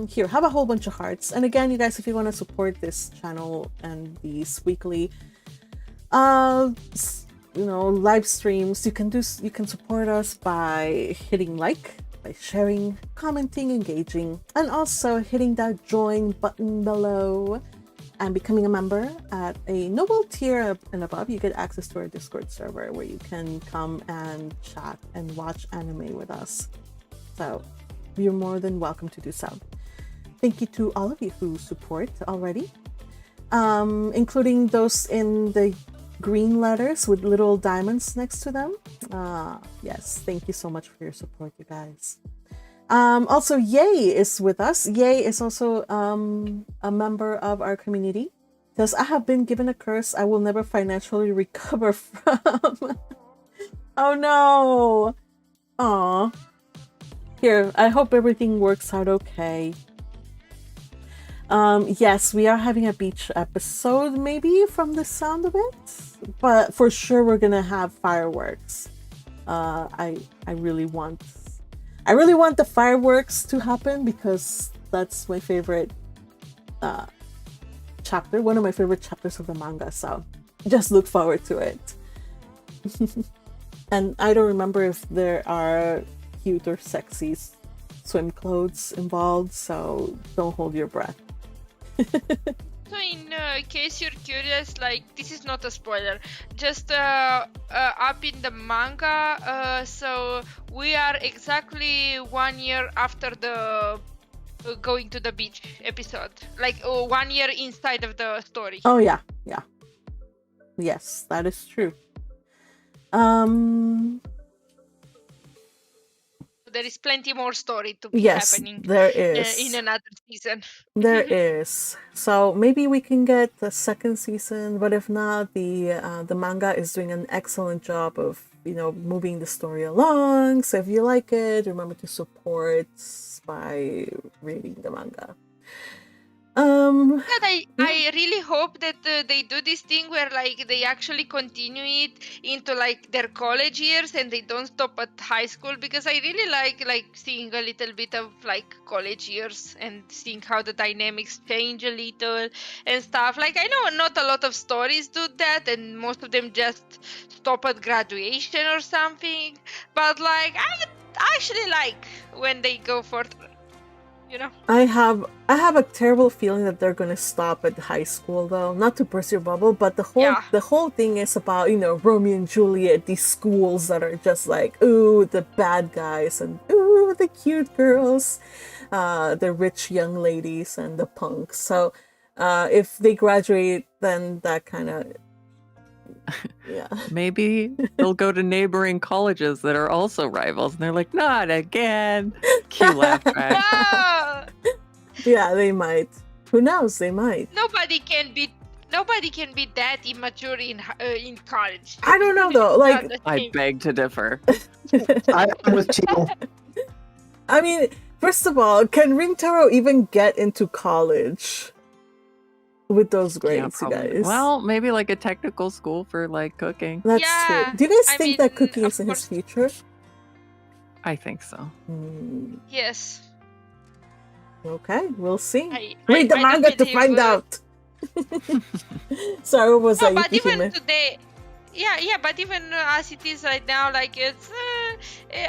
Here, have a whole bunch of hearts. And again, you guys, if you want to support this channel and these weekly live streams, you can support us by hitting like, by sharing, commenting, engaging, and also hitting that join button below and becoming a member at a noble tier and above. You get access to our Discord server where you can come and chat and watch anime with us. So you're more than welcome to do so. Thank you to all of you who support already, including those in the green letters with little diamonds next to them. Yes, thank you so much for your support, you guys. Also, Yay is with us. Yay is also a member of our community. Says, I have been given a curse I will never financially recover from. Oh no. Aw. Here, I hope everything works out okay. Yes, we are having a beach episode, maybe, from the sound of it, but for sure we're gonna have fireworks. I really want the fireworks to happen because that's my favorite chapter, one of my favorite chapters of the manga, so just look forward to it. And I don't remember if there are cute or sexy swim clothes involved, so don't hold your breath. So in case you're curious, like, this is not a spoiler, just up in the manga, so we are exactly 1 year after the going to the beach episode, like 1 year inside of the story. Oh yeah, yes, that is true. There is plenty more story to be happening. There is. In another season. There is. So maybe we can get the second season, but if not, the manga is doing an excellent job of moving the story along. So if you like it, remember to support by reading the manga. I really hope that they do this thing where like they actually continue it into like their college years and they don't stop at high school, because I really like seeing a little bit of like college years and seeing how the dynamics change a little and stuff. Like, I know not a lot of stories do that and most of them just stop at graduation or something, but like I actually like when they go further. I have a terrible feeling that they're gonna stop at high school, though. Not to burst your bubble, but the whole thing is about Romeo and Juliet, these schools that are just like, ooh, the bad guys, and ooh, the cute girls, the rich young ladies, and the punks. So if they graduate, then that kind of maybe they'll go to neighboring colleges that are also rivals, and they're like, not again. Cute laugh track. No! Yeah, they might. Who knows? They might. Nobody can be that immature in college. I don't know though. Like, I beg to differ. I'm with Tino. I mean, first of all, can Rintaro even get into college with those grades, you guys? Well, maybe like a technical school for like cooking. That's true. Do you guys think that cooking is in his future? I think so. Yes. Okay, we'll see. Read the manga to find out. Sorry, what was that? But even today, but even as it is right now, like it's,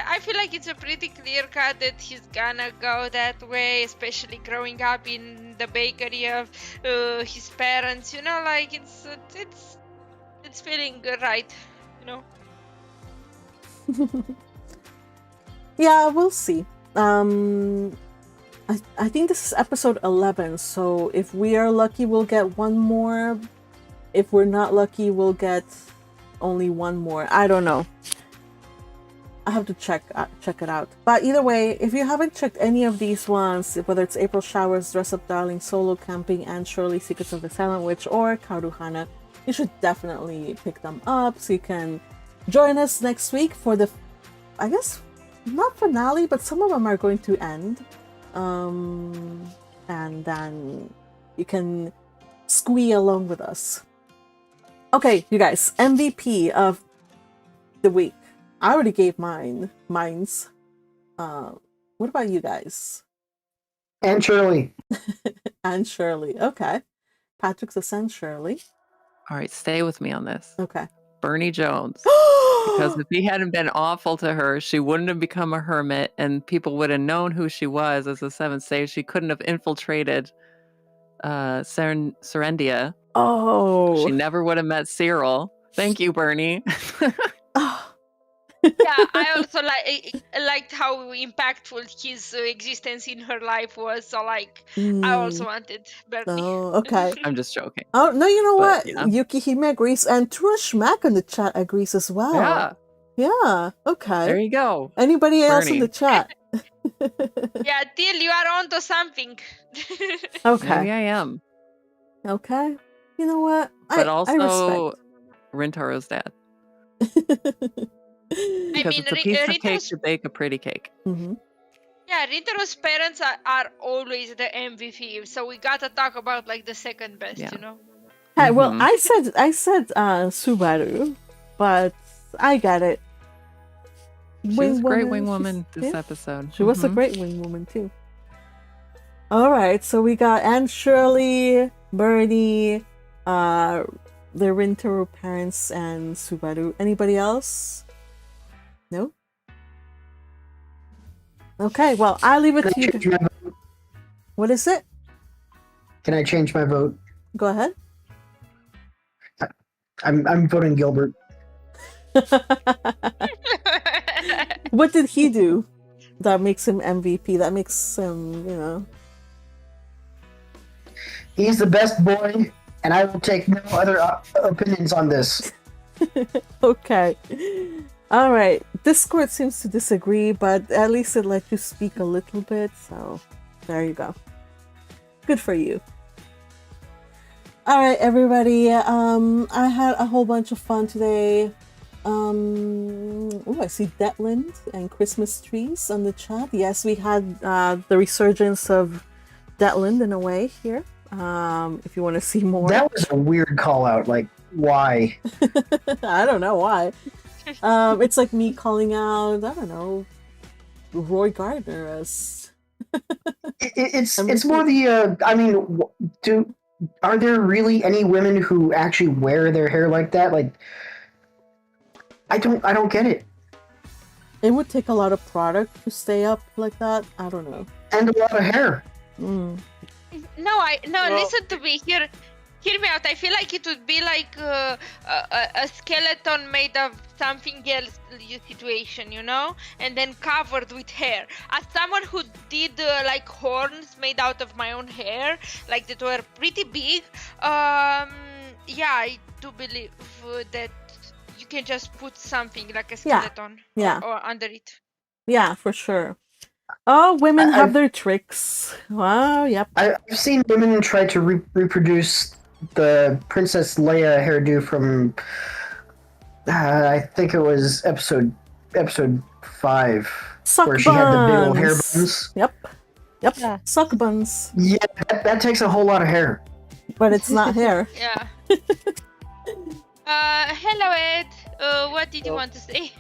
I feel like it's a pretty clear cut that he's gonna go that way, especially growing up in the bakery of his parents. Like it's feeling right. Yeah, we'll see. I think this is episode 11, so if we are lucky, we'll get one more. If we're not lucky, we'll get only one more. I don't know. I have to check it out. But either way, if you haven't checked any of these ones, whether it's April Showers, Dress Up Darling, Solo Camping, and Shirley, Secrets of the Silent Witch, or Kaoru Hana, you should definitely pick them up so you can join us next week for the I guess not finale, but some of them are going to end. And then you can squee along with us. Okay, you guys, MVP of the week. I already gave mine's. What about you guys? And Shirley. And Shirley. Okay. Patrick's a son, Shirley. All right, stay with me on this. Okay. Bernie Jones. Because if he hadn't been awful to her, she wouldn't have become a hermit, and people would have known who she was as a seventh stage. She couldn't have infiltrated Serendia. Oh. She never would have met Cyril. Thank you, Bernie. Yeah, I also liked how impactful his existence in her life was. So I also wanted Bernie. Oh, okay. I'm just joking. Oh no, you know what? Yeah. Yukihime agrees, and Trushmak in the chat agrees as well. Yeah. Yeah. Okay. There you go. Anybody else in Bernie. the chat? Yeah, Till, you are onto something. Okay. Maybe I am. Okay. You know what? But I also respect. Rintaro's dad. I Because mean, it's a piece of cake Rintaro's, to bake a pretty cake. Mm-hmm. yeah, Rintaro's parents are always the MVP. So we gotta talk about the second best, Yeah. you know. Hey, well, Mhm. I said Subaru, but I get it. She was a great wing she's- woman this yeah, episode. She was a Mhm. great wing woman too. All right, so we got Anne Shirley, Bernie, the Rintaro parents, and Subaru. Anybody else? No. Okay, well, I leave it Can to I you. change my vote? What is it? Can I change my vote? Go ahead. I'm voting Gilbert. What did he do that makes him MVP? That makes him, you know. He's the best boy, and I will take no other opinions on this. Okay. All right. Discord seems to disagree, but at least it let you speak a little bit. So there you go. Good for you. All right, everybody. I had a whole bunch of fun today. Oh, I see Detland and Christmas trees on the chat. Yes, we had the resurgence of Detland in a way here. If you want to see more. That was a weird call out. Like, why? I don't know why. It's like me calling out, I don't know, Roy Gardner as. It's more the. I mean, are there really any women who actually wear their hair like that? Like, I don't get it. It would take a lot of product to stay up like that. I don't know. And a lot of hair. Mm. No, listen to me. Hear me out. I feel like it would be like a skeleton made of something else situation, you know, and then covered with hair. As someone who did like horns made out of my own hair, like that were pretty big. Yeah, I do believe that you can just put something like a skeleton or under it. Yeah, for sure. Oh, women have their tricks. Wow, yep. I've seen women try to reproduce the Princess Leia hairdo from, I think it was episode 5, Suck where buns. she had the big old hair buns. Yep. Yeah. Suck buns. Yeah, that takes a whole lot of hair. But it's not hair. Yeah. Hello, Ed. What did you want to say?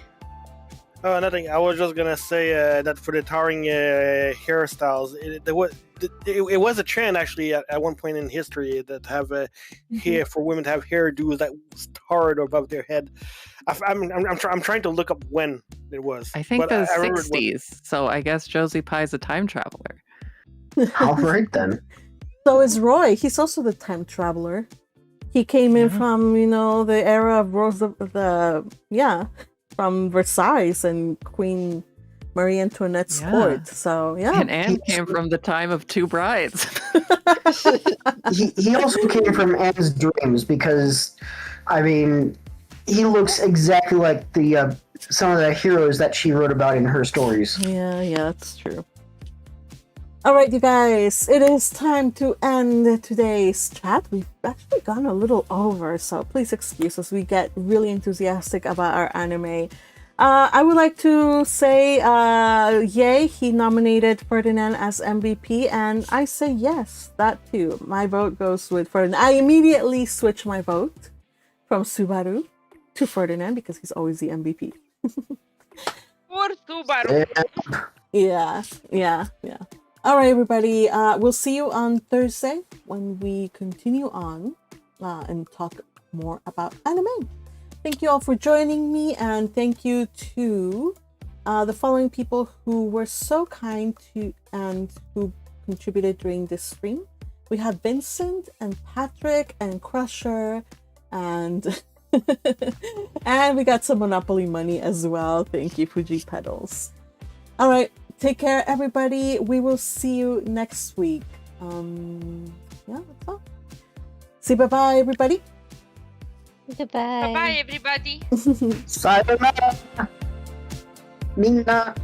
Oh, nothing. I was just gonna say that for the towering hairstyles, it was a trend actually at one point in history that have hair for women to have hairdos that was tarred above their head. I'm trying to look up when it was. I think the I remember 60s. So I guess Josie Pye's a time traveler. All right then. So is Roy. He's also the time traveler. He came in from, the era of from Versailles and Queen Marie Antoinette's court. So, yeah. And Anne came from the time of Two Brides. he also came from Anne's dreams because, I mean, he looks exactly like the some of the heroes that she wrote about in her stories. Yeah, that's true. All right, you guys, it is time to end today's chat. We've actually gone a little over, so please excuse us. We get really enthusiastic about our anime. I would like to say, yay, he nominated Ferdinand as MVP, and I say yes, that too. My vote goes with Ferdinand. I immediately switch my vote from Subaru to Ferdinand because he's always the MVP. Poor Subaru. Yeah. All right, everybody. We'll see you on Thursday when we continue on and talk more about anime. Thank you all for joining me, and thank you to the following people who were so kind to and who contributed during this stream. We have Vincent and Patrick and Crusher and and we got some Monopoly money as well. Thank you, Fuji Pedals. All right, take care, everybody. We will see you next week. Yeah, that's all. Say bye-bye, everybody. Goodbye. Bye bye, everybody. Sayonara. Minna.